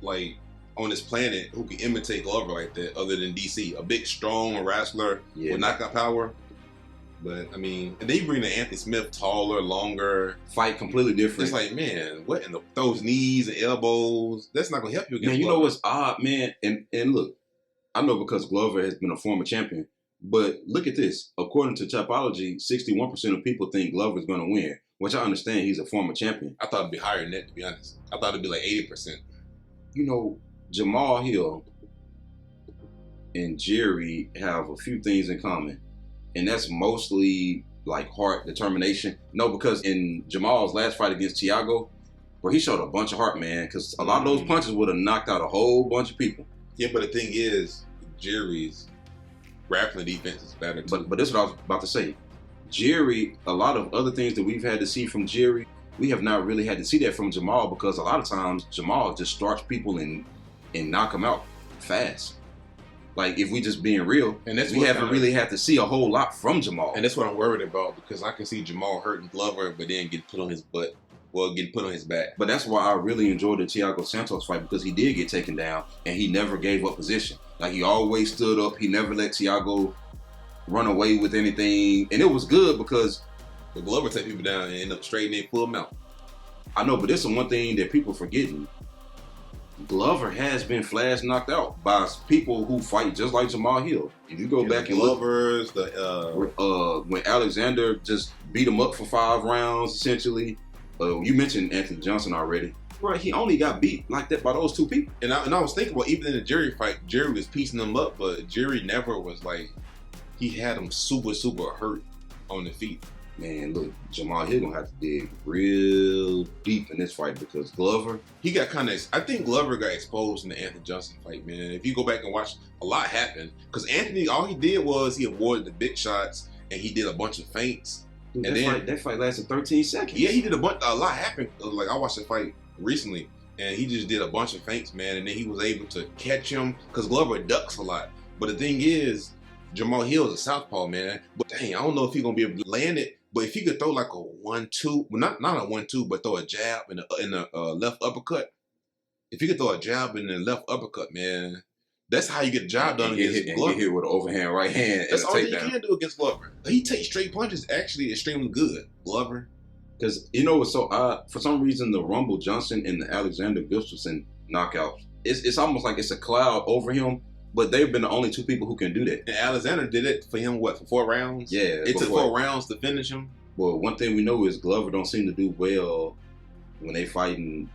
like on this planet who can imitate Glover like that other than DC. A big, strong wrestler with knockout power. But I mean, and they bring in Anthony Smith, taller, longer, fight completely different. It's like, man, what in those knees and elbows? That's not gonna help you against Man, you Glover. know what's odd, man? And look, I know because Glover has been a former champion, but look at this. According to Tapology, 61% of people think Glover's gonna win, which I understand he's a former champion. I thought it'd be higher than that, to be honest. I thought it'd be like 80%. You know, Jamahal Hill and Jerry have a few things in common. And that's mostly like heart, determination. No, because in Jamal's last fight against Thiago, bro, he showed a bunch of heart, man. Because a lot of those punches would have knocked out a whole bunch of people. Yeah, but the thing is, Jerry's grappling defense is better too. But that's what I was about to say. Jerry, a lot of other things that we've had to see from Jerry, we have not really had to see that from Jamahal because a lot of times Jamahal just starts people and knock them out fast. Like, if we just being real, and that's we haven't really had to see a whole lot from Jamahal. And that's what I'm worried about because I can see Jamahal hurting Glover, but then get put on his butt. Well, getting put on his back. But that's why I really enjoyed the Thiago Santos fight because he did get taken down and he never gave up position. Like, he always stood up. He never let Thiago run away with anything. And it was good because the Glover take people down and end up straightening pull them out. I know, but this is one thing that people forgetting. Glover has been flash knocked out by people who fight just like Jamahal Hill. If you go back and look, when Alexander just beat him up for 5 rounds, essentially. You mentioned Anthony Johnson already. Right, he only got beat like that by those 2 people. And I was thinking about, even in the Jerry fight, Jerry was piecing them up, but Jerry never was like, he had him super, super hurt on the feet. Man, look, Jamahal Hill gonna have to dig real deep in this fight because Glover, he got kind of. I think Glover got exposed in the Anthony Johnson fight, man. If you go back and watch, a lot happened because Anthony, all he did was he avoided the big shots and he did a bunch of feints. Dude, and that fight lasted 13 seconds. Yeah, he did a lot happened. Like I watched the fight recently, and he just did a bunch of feints, man. And then he was able to catch him because Glover ducks a lot. But the thing is, Jamahal Hill is a southpaw, man. But dang, I don't know if he's gonna be able to land it. But if he could throw like a 1-2, well, not a 1-2, but throw a jab in the left uppercut. If he could throw a jab in the left uppercut, man, that's how you get the job done against Glover. Get hit with an overhand right hand. That's all you can do against Glover. He takes straight punches, actually extremely good, Glover. Because you know what's so odd? For some reason, the Rumble Johnson and the Alexander Gustafsson knockouts, it's almost like it's a cloud over him. But they've been the only 2 people who can do that. And Alexander did it for him, what, for 4 rounds? Yeah. It took 4 rounds to finish him. Well, one thing we know is Glover don't seem to do well when they fighting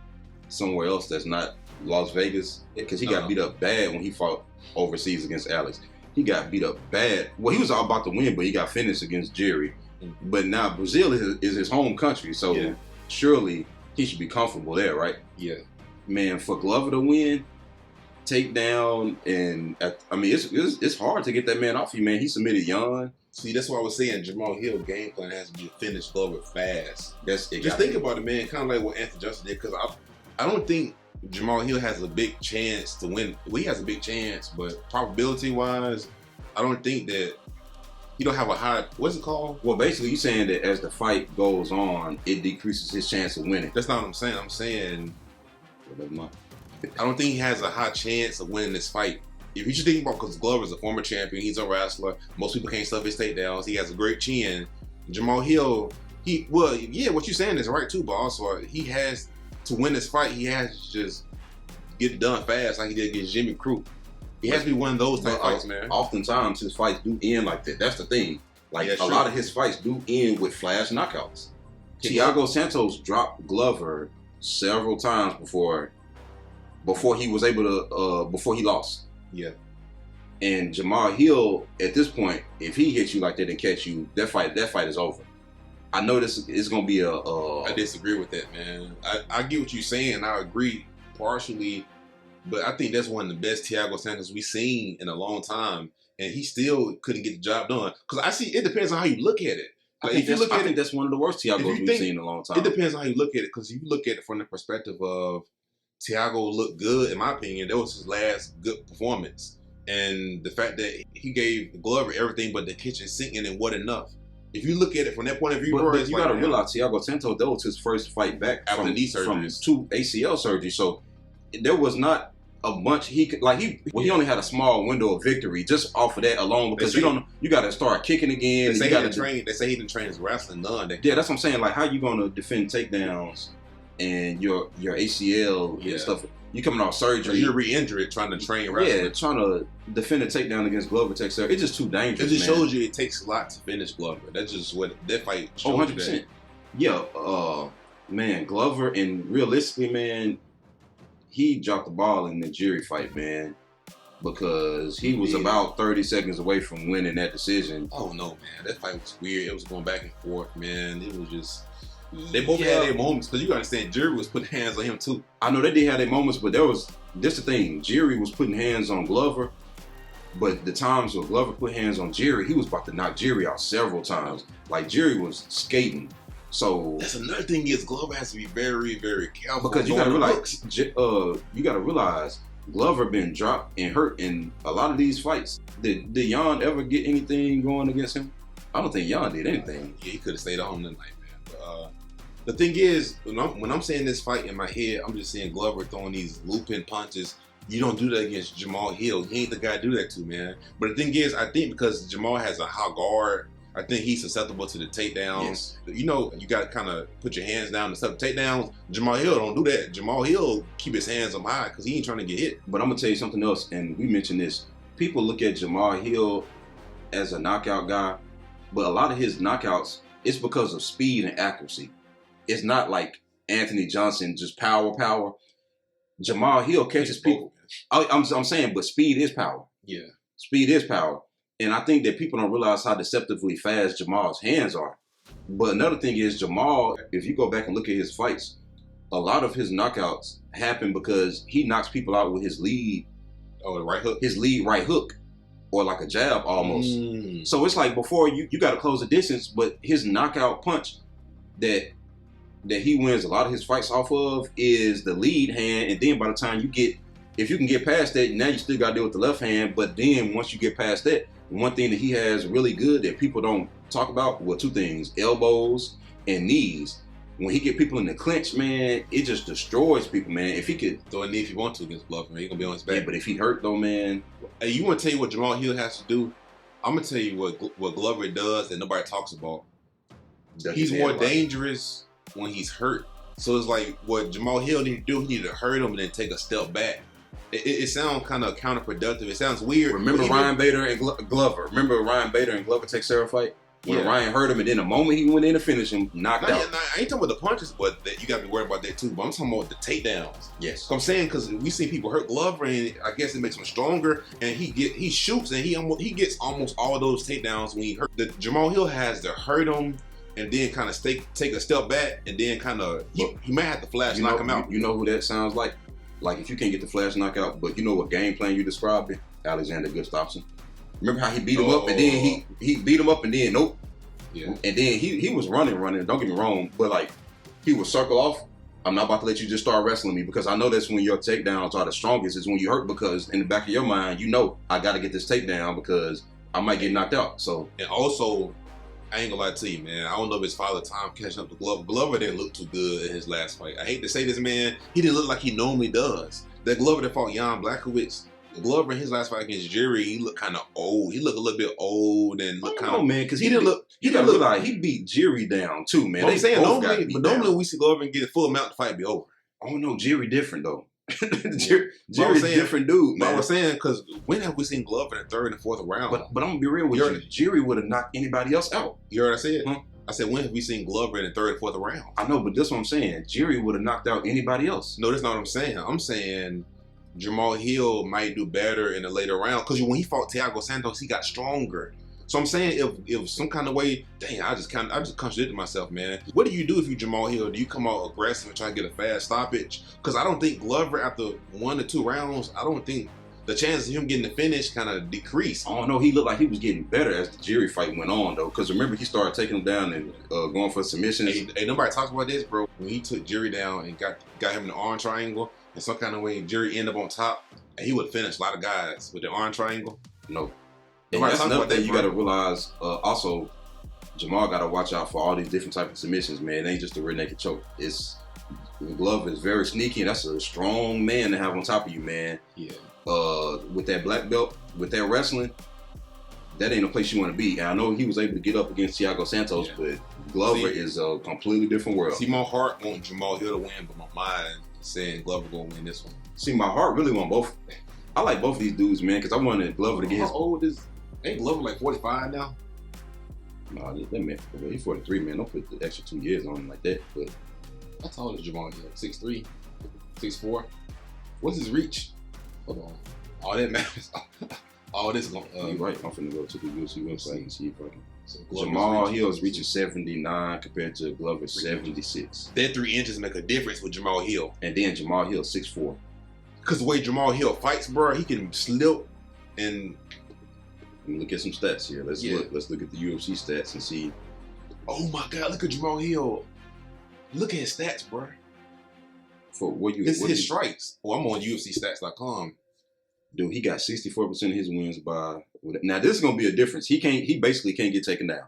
somewhere else that's not Las Vegas. Because he got beat up bad when he fought overseas against Alex. He got beat up bad. Well, he was all about to win, but he got finished against Jerry. Mm-hmm. But now Brazil is his home country, so surely he should be comfortable there, right? Yeah. Man, for Glover to win, takedown, and it's hard to get that man off you, man. He submitted Jan. See, that's why I was saying Jamahal Hill game plan has to be to finish Glover fast. Just think about it, man. Kind of like what Anthony Johnson did, because I don't think Jamahal Hill has a big chance to win. Well, he has a big chance, but probability wise, I don't think that he don't have a high. What's it called? Well, basically, you're saying that as the fight goes on, it decreases his chance of winning. That's not what I'm saying. I'm saying I don't think he has a high chance of winning this fight. If you just think about, because Glover's a former champion, he's a wrestler. Most people can't stuff his takedowns. He has a great chin. Jamahal Hill, what you're saying is right too, but also he has to win this fight. He has to just get it done fast, like he did against Jimmy Crute. He has to be one of those type fights, man. Oftentimes his fights do end like that. That's the thing. Like a lot of his fights do end with flash knockouts. Thiago Santos dropped Glover several times before he was able to before he lost. Yeah. And Jamahal Hill, at this point, if he hits you like that and catch you, that fight is over. I know this is gonna be I disagree with that, man. I get what you're saying. I agree partially, but I think that's one of the best Thiago Santos we've seen in a long time, and he still couldn't get the job done. Because I see it depends on how you look at it. Like, I think that's one of the worst Thiagos we've seen in a long time. It depends on how you look at it, because if you look at it from the perspective of Thiago looked good, in my opinion, that was his last good performance. And the fact that he gave Glover everything but the kitchen sink and it wasn't enough. If you look at it from that point of view, but you got to realize Thiago Santos, that was his first fight back after knee surgery, from 2 ACL surgeries. So there was not a bunch he only had a small window of victory just off of that alone, because you got to start kicking again. They say he didn't train his wrestling none. Yeah, that's what I'm saying. Like, how you gonna defend takedowns and your ACL and stuff? You coming off surgery, you're re-injured trying to train wrestling. Yeah, trying to defend a takedown against Glover Teixeira. It's just too dangerous. It just shows you it takes a lot to finish Glover. That's just what that fight shows. 100%. Yeah, man, Glover, and realistically, man, he dropped the ball in the Jerry fight, man, because he was about 30 seconds away from winning that decision. Oh no, man, that fight was weird. It was going back and forth, man. It was just. They both had their moments, because you gotta understand, Jerry was putting hands on him too. I know they did have their moments, but this the thing. Jerry was putting hands on Glover, but the times where Glover put hands on Jerry, he was about to knock Jerry out several times. Like, Jerry was skating. So that's another thing, is Glover has to be very, very careful. Because you gotta realize Glover been dropped and hurt in a lot of these fights. Did Jan ever get anything going against him? I don't think Jan did anything. Yeah, he could have stayed home tonight, man. The thing is, when I'm saying this fight in my head, I'm just saying Glover throwing these looping punches. You don't do that against Jamahal Hill. He ain't the guy to do that to, man. But the thing is, I think because Jamahal has a high guard, I think he's susceptible to the takedowns. Yes. You know, you got to kind of put your hands down and stuff. Takedowns, Jamahal Hill don't do that. Jamahal Hill keep his hands up high because he ain't trying to get hit. But I'm going to tell you something else, and we mentioned this. People look at Jamahal Hill as a knockout guy, but a lot of his knockouts, it's because of speed and accuracy. It's not like Anthony Johnson, just power. Jamahal Hill catches people. I'm saying, but speed is power. Yeah. Speed is power. And I think that people don't realize how deceptively fast Jamal's hands are. But another thing is Jamal, if you go back and look at his fights, a lot of his knockouts happen because he knocks people out with his lead. Oh, the right hook? His lead right hook. Or like a jab almost. So it's like before you got to close the distance, but his knockout punch that he wins a lot of his fights off of is the lead hand. And then by the time if you can get past that, now you still got to deal with the left hand. But then once you get past that, one thing that he has really good that people don't talk about, well, two things, elbows and knees. When he get people in the clinch, man, it just destroys people, man. If he could throw a knee if he want to against Glover, he gonna be on his back. Yeah, but if he hurt though, man. Hey, you want to tell you what Jamahal Hill has to do? I'm gonna tell you what Glover does that nobody talks about. He's more dangerous when he's hurt. So it's like what Jamahal Hill need to do. He need to hurt him and then take a step back. It sounds kind of counterproductive. It sounds weird. Remember Ryan Bader and Glover? Remember Ryan Bader and Glover Teixeira fight? When Ryan hurt him, and then the moment he went in to finish him, knocked out. I ain't talking about the punches, but you got to be worried about that too. But I'm talking about the takedowns. Yes. So I'm saying because we see people hurt Glover, and I guess it makes him stronger. And he shoots, and he gets almost all of those takedowns when he hurt. The Jamahal Hill has to hurt him, and then kind of take a step back, and then kind of he might have to flash knock him out. You know who that sounds like? Like if you can't get the flash knockout, but you know what game plan you described it? Alexander Gustafsson. Remember how he beat him up, and then he beat him up, and then nope. Yeah. And then he was running. Don't get me wrong, but like he would circle off. I'm not about to let you just start wrestling me because I know that's when your takedowns are the strongest. Is when you hurt because in the back of your mind, you know I got to get this takedown because I might get knocked out. So and also, I ain't gonna lie to you, man. I don't know if it's father time catching up to Glover. Glover didn't look too good in his last fight. I hate to say this, man. He didn't look like he normally does. That Glover that fought Jan Blachowicz. Glover in his last fight against Jerry, he looked kind of old. He looked a little bit old and looked kind of man, because he didn't look like he beat Jerry down too, man. I'm saying normally we see Glover and get a full amount, the fight be over. Oh no, Jerry different though. Jerry's a different dude, man. But I was saying because when have we seen Glover in the third and fourth round? But I'm gonna be real with you. Jerry would have knocked anybody else out. You heard what I said? I said, when have we seen Glover in the third and fourth round? I know, but that's what I'm saying. Jerry would have knocked out anybody else. No, that's not what I'm saying. I'm saying Jamahal Hill might do better in the later round because when he fought Thiago Santos, he got stronger. So I'm saying if some kind of way, dang, I just contradicted myself, man. What do you do if you Jamahal Hill? Do you come out aggressive and try to get a fast stoppage? Because I don't think Glover after 1 or 2 rounds, I don't think the chances of him getting the finish kind of decreased. Oh no, he looked like he was getting better as the Jerry fight went on though. Because remember he started taking him down and going for submissions. Hey, nobody talks about this, bro. When he took Jerry down and got him in the arm triangle. In some kind of way, Jerry ended up on top, and he would finish a lot of guys with the arm triangle. No. And that's another thing you got to realize. Also, Jamal got to watch out for all these different types of submissions, man. It ain't just a rear naked choke. Glover is very sneaky, and that's a strong man to have on top of you, man. Yeah. With that black belt, with that wrestling, that ain't a place you want to be. And I know he was able to get up against Thiago Santos, but Glover is a completely different world. See, my heart wants Jamahal Hill to win, but my mind saying Glover gonna win this one. See, my heart really want both. I like both of these dudes, man, because I wanted Glover to get his. How old is? Ain't Glover like 45 now? Nah, that man, he's 43, man. Don't put the extra 2 years on him like that. But how tall is Jamahal Hill? 6'3", 6'4". What's his reach? Hold on. All that matters. All this going. You're right. I'm finna go to the UFC website and see if I can. So Jamahal Hill's reaching 79 compared to Glover's 76. That 3 inches make a difference with Jamahal Hill. And then Jamahal Hill 6'4". Because the way Jamahal Hill fights, bro, he can slip and. Let me look at some stats here. Let's look at the UFC stats and see. Oh my God! Look at Jamahal Hill. Look at his stats, bro. For what you? This his strikes. Oh, I'm on UFCstats.com. Dude, he got 64% of his wins by. Now this is gonna be a difference. He basically can't get taken down.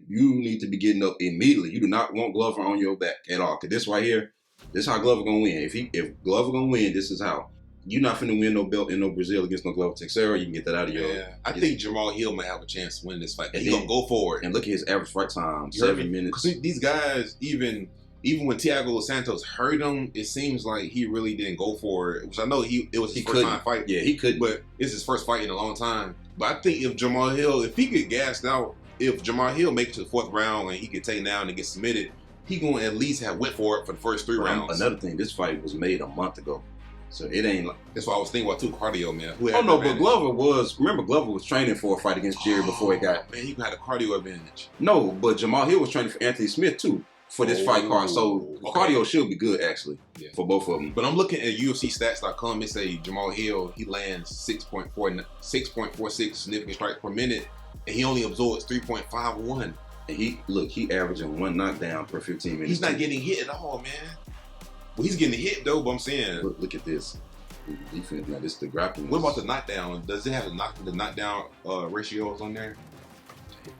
You need to be getting up immediately. You do not want Glover on your back at all. Cause this right here, this is how Glover gonna win. If Glover gonna win, this is how. you're not finna win no belt in no Brazil against no Glover Teixeira. You can get that out of your. Yeah, I think Jamahal Hill might have a chance to win this fight. He's then, gonna go for it. And look at his average fight time, 7 minutes. Because these guys, even when Thiago Santos hurt him, it seems like he really didn't go for it. Which I know it was his first time fight. Yeah, he could, but it's his first fight in a long time. But I think if Jamahal Hill, if he get gassed out, if Jamahal Hill makes it to the 4th round and he get taken down and get submitted, he gonna at least have went for it for the first 3 rounds. Another thing, this fight was made a month ago. So it ain't like... That's what I was thinking about too, cardio, man. But Glover was training for a fight against Jerry before he got... Man, he had a cardio advantage. No, but Jamahal Hill was training for Anthony Smith too, for this fight card. So cardio should be good, actually, for both of them. But I'm looking at UFCstats.com. It say Jamahal Hill, he lands 6.46 significant strikes per minute, and he only absorbs 3.51. And he averaging 1 knockdown per 15 minutes. He's not getting hit at all, man. Well, he's getting hit though, but I'm saying... Look at this. Defense. Now, this is the grappling. What about the knockdown? Does it have the knockdown ratios on there?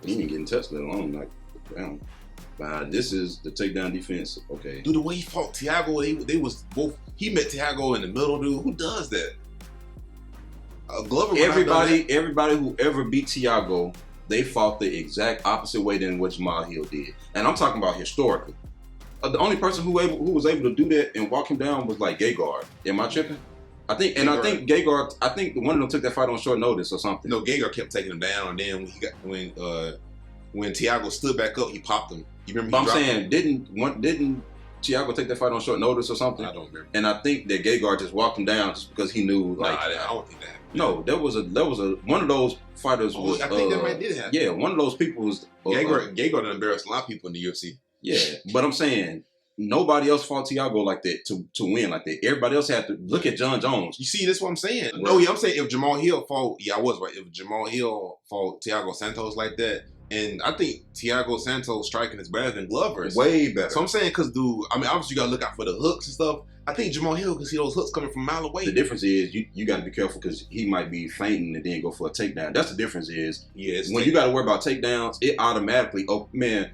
He ain't getting touched, let alone knockdown. This is the takedown defense. Okay. Dude, the way he fought Thiago, they was both... He met Thiago in the middle, dude. Who does that? Glover... Everybody who ever beat Thiago, they fought the exact opposite way than what Jamahal Hill did. And I'm talking about historically. The only person who was able to do that and walk him down was like Gegard. Am I tripping? I think Gegard. I think one of them took that fight on short notice or something. No, Gegard kept taking him down, and then when Thiago stood back up, he popped him. You remember? I'm saying, didn't Thiago take that fight on short notice or something? I don't remember. And I think that Gegard just walked him down just because he knew. I don't think that happened. No, there was a one of those fighters was. I think that might did happen. Yeah, one of those people was. Gegard embarrassed a lot of people in the UFC. Yeah, but I'm saying nobody else fought Thiago like that to win like that. Everybody else had to look at John Jones. You see, that's what I'm saying. Right. No, yeah, I'm saying if Jamahal Hill fought, I was right. If Jamahal Hill fought Thiago Santos like that, and I think Thiago Santos striking is better than Glover's. Way better. So I'm saying, because obviously you gotta look out for the hooks and stuff. I think Jamahal Hill can see those hooks coming from a mile away. The difference is you got to be careful because he might be fainting and then go for a takedown. That's the difference is when you got to worry about takedowns, it automatically,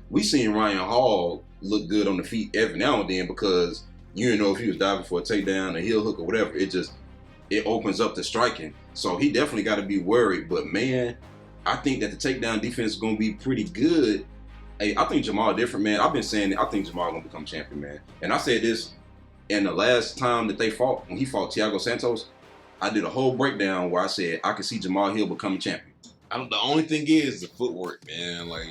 we seen Ryan Hall look good on the feet every now and then because you didn't know if he was diving for a takedown, a heel hook or whatever. It opens up the striking. So he definitely got to be worried. But man, I think that the takedown defense is going to be pretty good. Hey, I think Jamahal different, man. I've been saying that I think Jamahal going to become champion, man. And I said this. And the last time that they fought, when he fought Thiago Santos, I did a whole breakdown where I said I could see Jamahal Hill becoming champion. The only thing is the footwork, man. Like,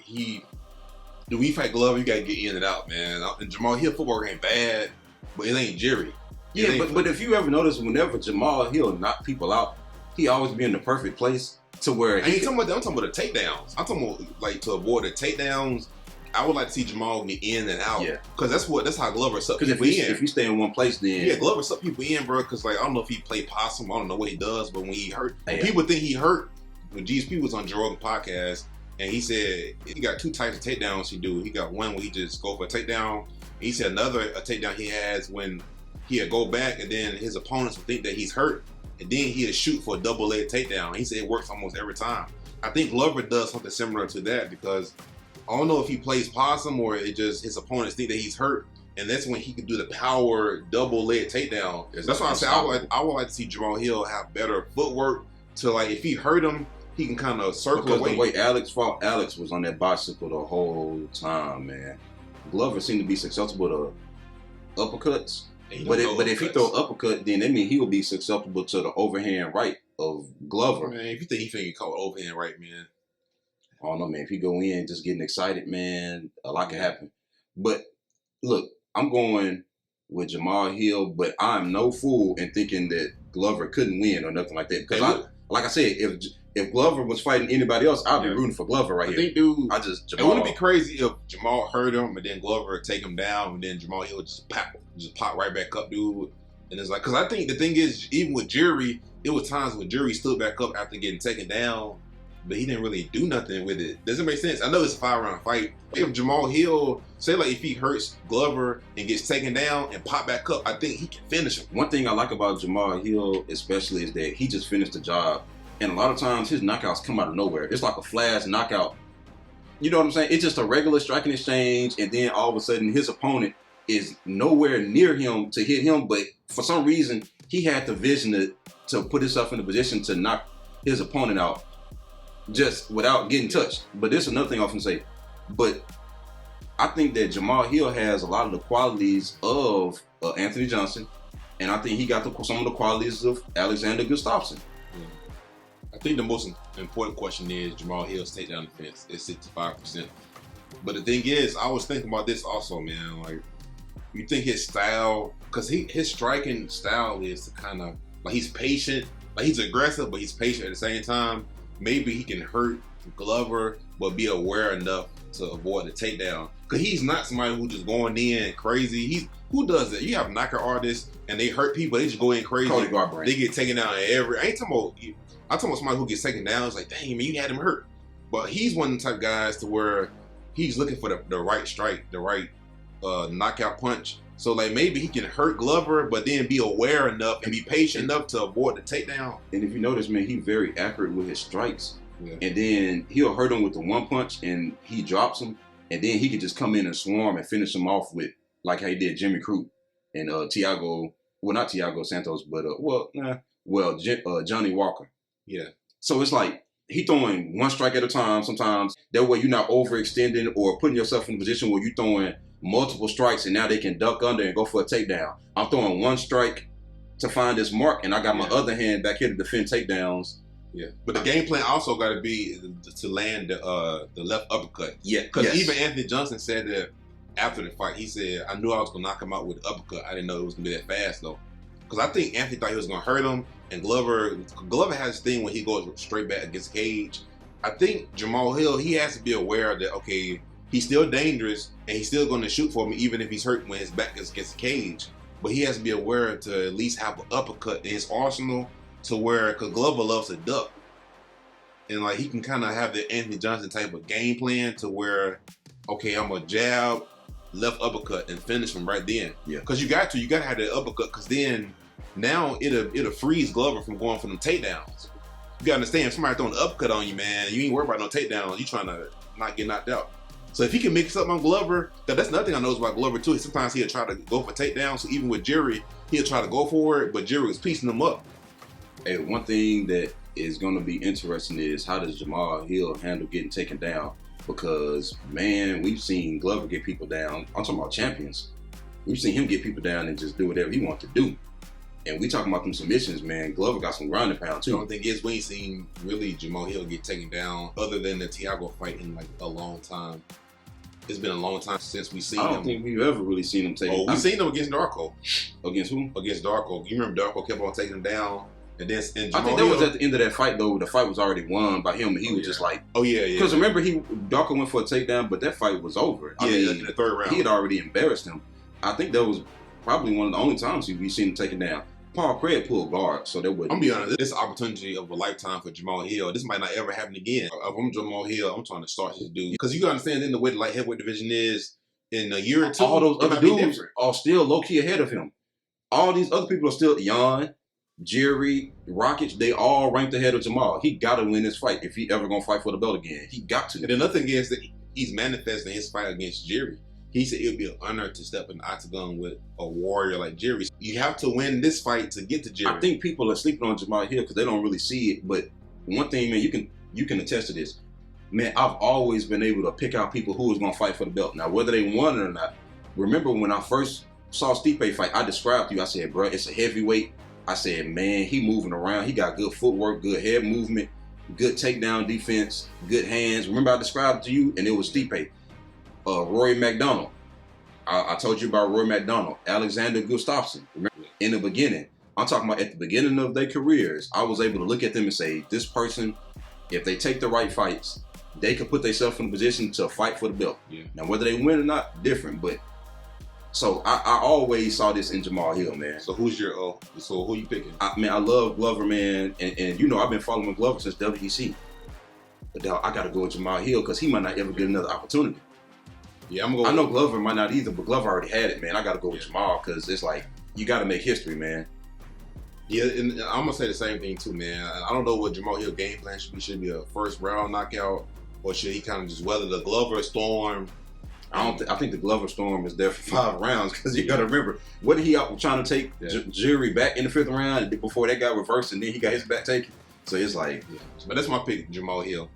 when you fight Glover, you got to get in and out, man. And Jamahal Hill footwork ain't bad, but it ain't Jerry. But if you ever notice, whenever Jamahal Hill knock people out, he always be in the perfect place to where... I'm talking about the takedowns. I'm talking about, like, to avoid the takedowns. I would like to see Jamahal get in and out. Yeah. Because that's how Glover suck people in. If you stay in one place, then... Yeah, Glover suck people in, bro. Because, like, I don't know if he played possum. I don't know what he does. But when he hurt... People think he hurt. When GSP was on Joe Rogan podcast, and he said he got 2 types of takedowns he do. He got one where he just go for a takedown. And he said a takedown he has when he'll go back, and then his opponents will think that he's hurt. And then he'll shoot for a double-leg takedown. He said it works almost every time. I think Glover does something similar to that because... I don't know if he plays possum or it just his opponents think that he's hurt, and that's when he can do the power double leg takedown. That's why I say I would like to see Jamahal Hill have better footwork to, like, if he hurt him, he can kind of circle away. The way Alex fought, Alex was on that bicycle the whole time, man. Glover seemed to be susceptible to uppercuts, but if he throw uppercut, then that means he will be susceptible to the overhand right of Glover. Man, if you think he finna get caught overhand right, man. I don't know, man. If he go in just getting excited, man, a lot can happen. But look, I'm going with Jamahal Hill, but I'm no fool in thinking that Glover couldn't win or nothing like that. Because like I said, if Glover was fighting anybody else, I'd be rooting for Glover right here. Dude, it wouldn't be crazy if Jamahal hurt him and then Glover take him down and then Jamahal Hill just pop right back up, dude. And it's like, because I think the thing is, even with Jury, it was times when Jury stood back up after getting taken down. But he didn't really do nothing with it. Doesn't make sense. I know it's a 5-round fight. If Jamahal Hill, say like if he hurts Glover and gets taken down and pop back up, I think he can finish him. One thing I like about Jamahal Hill especially is that he just finished the job. And a lot of times his knockouts come out of nowhere. It's like a flash knockout. You know what I'm saying? It's just a regular striking exchange, and then all of a sudden his opponent is nowhere near him to hit him, but for some reason he had the vision to put himself in a position to knock his opponent out just without getting touched. But there's another thing I often say. But I think that Jamahal Hill has a lot of the qualities of Anthony Johnson, and I think he got some of the qualities of Alexander Gustafsson. Yeah. I think the most important question is Jamahal Hill's takedown defense is 65%. But the thing is, I was thinking about this also, man. Like, you think his style, because his striking style is to kind of, like, he's patient, like he's aggressive, but he's patient at the same time. Maybe he can hurt Glover, but be aware enough to avoid the takedown. Because he's not somebody who just going in crazy. Who does that? You have knocker artists and they hurt people, they just go in crazy. They get taken down I'm talking about somebody who gets taken down. It's like, dang, man, you had him hurt. But he's one of the type of guys to where he's looking for the right strike, the right knockout punch. So like maybe he can hurt Glover, but then be aware enough and be patient enough to avoid the takedown. And if you notice, man, he's very accurate with his strikes. Yeah. And then he'll hurt him with the one punch and he drops him. And then he could just come in and swarm and finish him off with, like how he did Jimmy Crute and not Thiago Santos, but Johnny Walker. Yeah. So it's like he throwing one strike at a time sometimes. That way you're not overextending or putting yourself in a position where you're throwing multiple strikes and now they can duck under and go for a takedown. I'm throwing one strike to find this mark and I got my other hand back here to defend takedowns. Yeah, but the game plan also got to be to land the left uppercut. Yeah, because even Anthony Johnson said that after the fight, he said, "I knew I was gonna knock him out with the uppercut. I didn't know it was gonna be that fast though." Because I think Anthony thought he was gonna hurt him, and Glover has this thing when he goes straight back against Cage. I think Jamahal Hill, he has to be aware that okay, he's still dangerous and he's still gonna shoot for me even if he's hurt when his back is against the cage. But he has to be aware to at least have an uppercut in his arsenal. To where, because Glover loves to duck. And like he can kind of have the Anthony Johnson type of game plan to where, okay, I'm a jab, left uppercut, and finish him right then. Yeah. Because you got to have that uppercut, because then now it'll freeze Glover from going for them takedowns. You gotta understand, if somebody throwing an uppercut on you, man, you ain't worried about no takedowns. You trying to not get knocked out. So if he can mix up on Glover, that's another thing I know about Glover too. Sometimes he'll try to go for takedowns. So even with Jerry, he'll try to go for it, but Jerry was piecing him up. Hey, one thing that is going to be interesting is how does Jamahal Hill handle getting taken down? Because, man, we've seen Glover get people down. I'm talking about champions. We've seen him get people down and just do whatever he wants to do. And we talking about them submissions, man. Glover got some grinding pound, too. The only thing is we ain't seen really Jamahal Hill get taken down other than the Thiago fight in like a long time. It's been a long time since we've seen him. I don't think we've ever really seen him take him. We've seen him against Darko. Against who? Against Darko. You remember Darko kept on taking him down? And I think that was at the end of that fight, though. The fight was already won by him, and he was just like, "Oh yeah." Because remember, Darko went for a takedown, but that fight was over. I mean, in the third round, he had already embarrassed him. I think that was probably one of the only times we've seen him taken down. Paul Craig pulled guard, so that would. I'm be honest, this is an opportunity of a lifetime for Jamahal Hill. This might not ever happen again. If I'm Jamahal Hill, I'm trying to start this dude because you gotta understand in the way the light heavyweight division is in a year or two. All those other dudes are still low key ahead of him. All these other people are still Jan, Jerry, Rockets, they all ranked ahead of Jamahal. He got to win this fight if he ever going to fight for the belt again. He got to. And another thing is that he's manifesting his fight against Jerry. He said it would be an honor to step in the octagon with a warrior like Jerry. You have to win this fight to get to Jerry. I think people are sleeping on Jamahal Hill because they don't really see it. But one thing, man, you can attest to this. Man, I've always been able to pick out people who was going to fight for the belt. Now, whether they won it or not, remember when I first saw Stipe fight, I described to you, I said, bro, it's a heavyweight. I said, man, he moving around. He got good footwork, good head movement, good takedown defense, good hands. Remember I described to you, and it was Stipe. Rory McDonald. I told you about Rory McDonald. Alexander Gustafsson. Remember, in the beginning. I'm talking about at the beginning of their careers, I was able to look at them and say, this person, if they take the right fights, they could put themselves in a position to fight for the belt. Yeah. Now, whether they win or not, different, but so I always saw this in Jamahal Hill, man. So who you picking? I love Glover, man, and you know I've been following Glover since WEC. But I got to go with Jamahal Hill because he might not ever get another opportunity. Yeah, I'm going. I know Glover might not either, but Glover already had it, man. I got to go with Jamahal because it's like you got to make history, man. Yeah, and I'm gonna say the same thing too, man. I don't know what Jamahal Hill game plan should be. Should it be a first round knockout, or should he kind of just weather the Glover storm I think the Glover Storm is there for 5 rounds because you got to remember, what did he out trying to take Jury back in the 5th round before that got reversed and then he got his back taken. So it's like, but that's my pick, Jamahal Hill.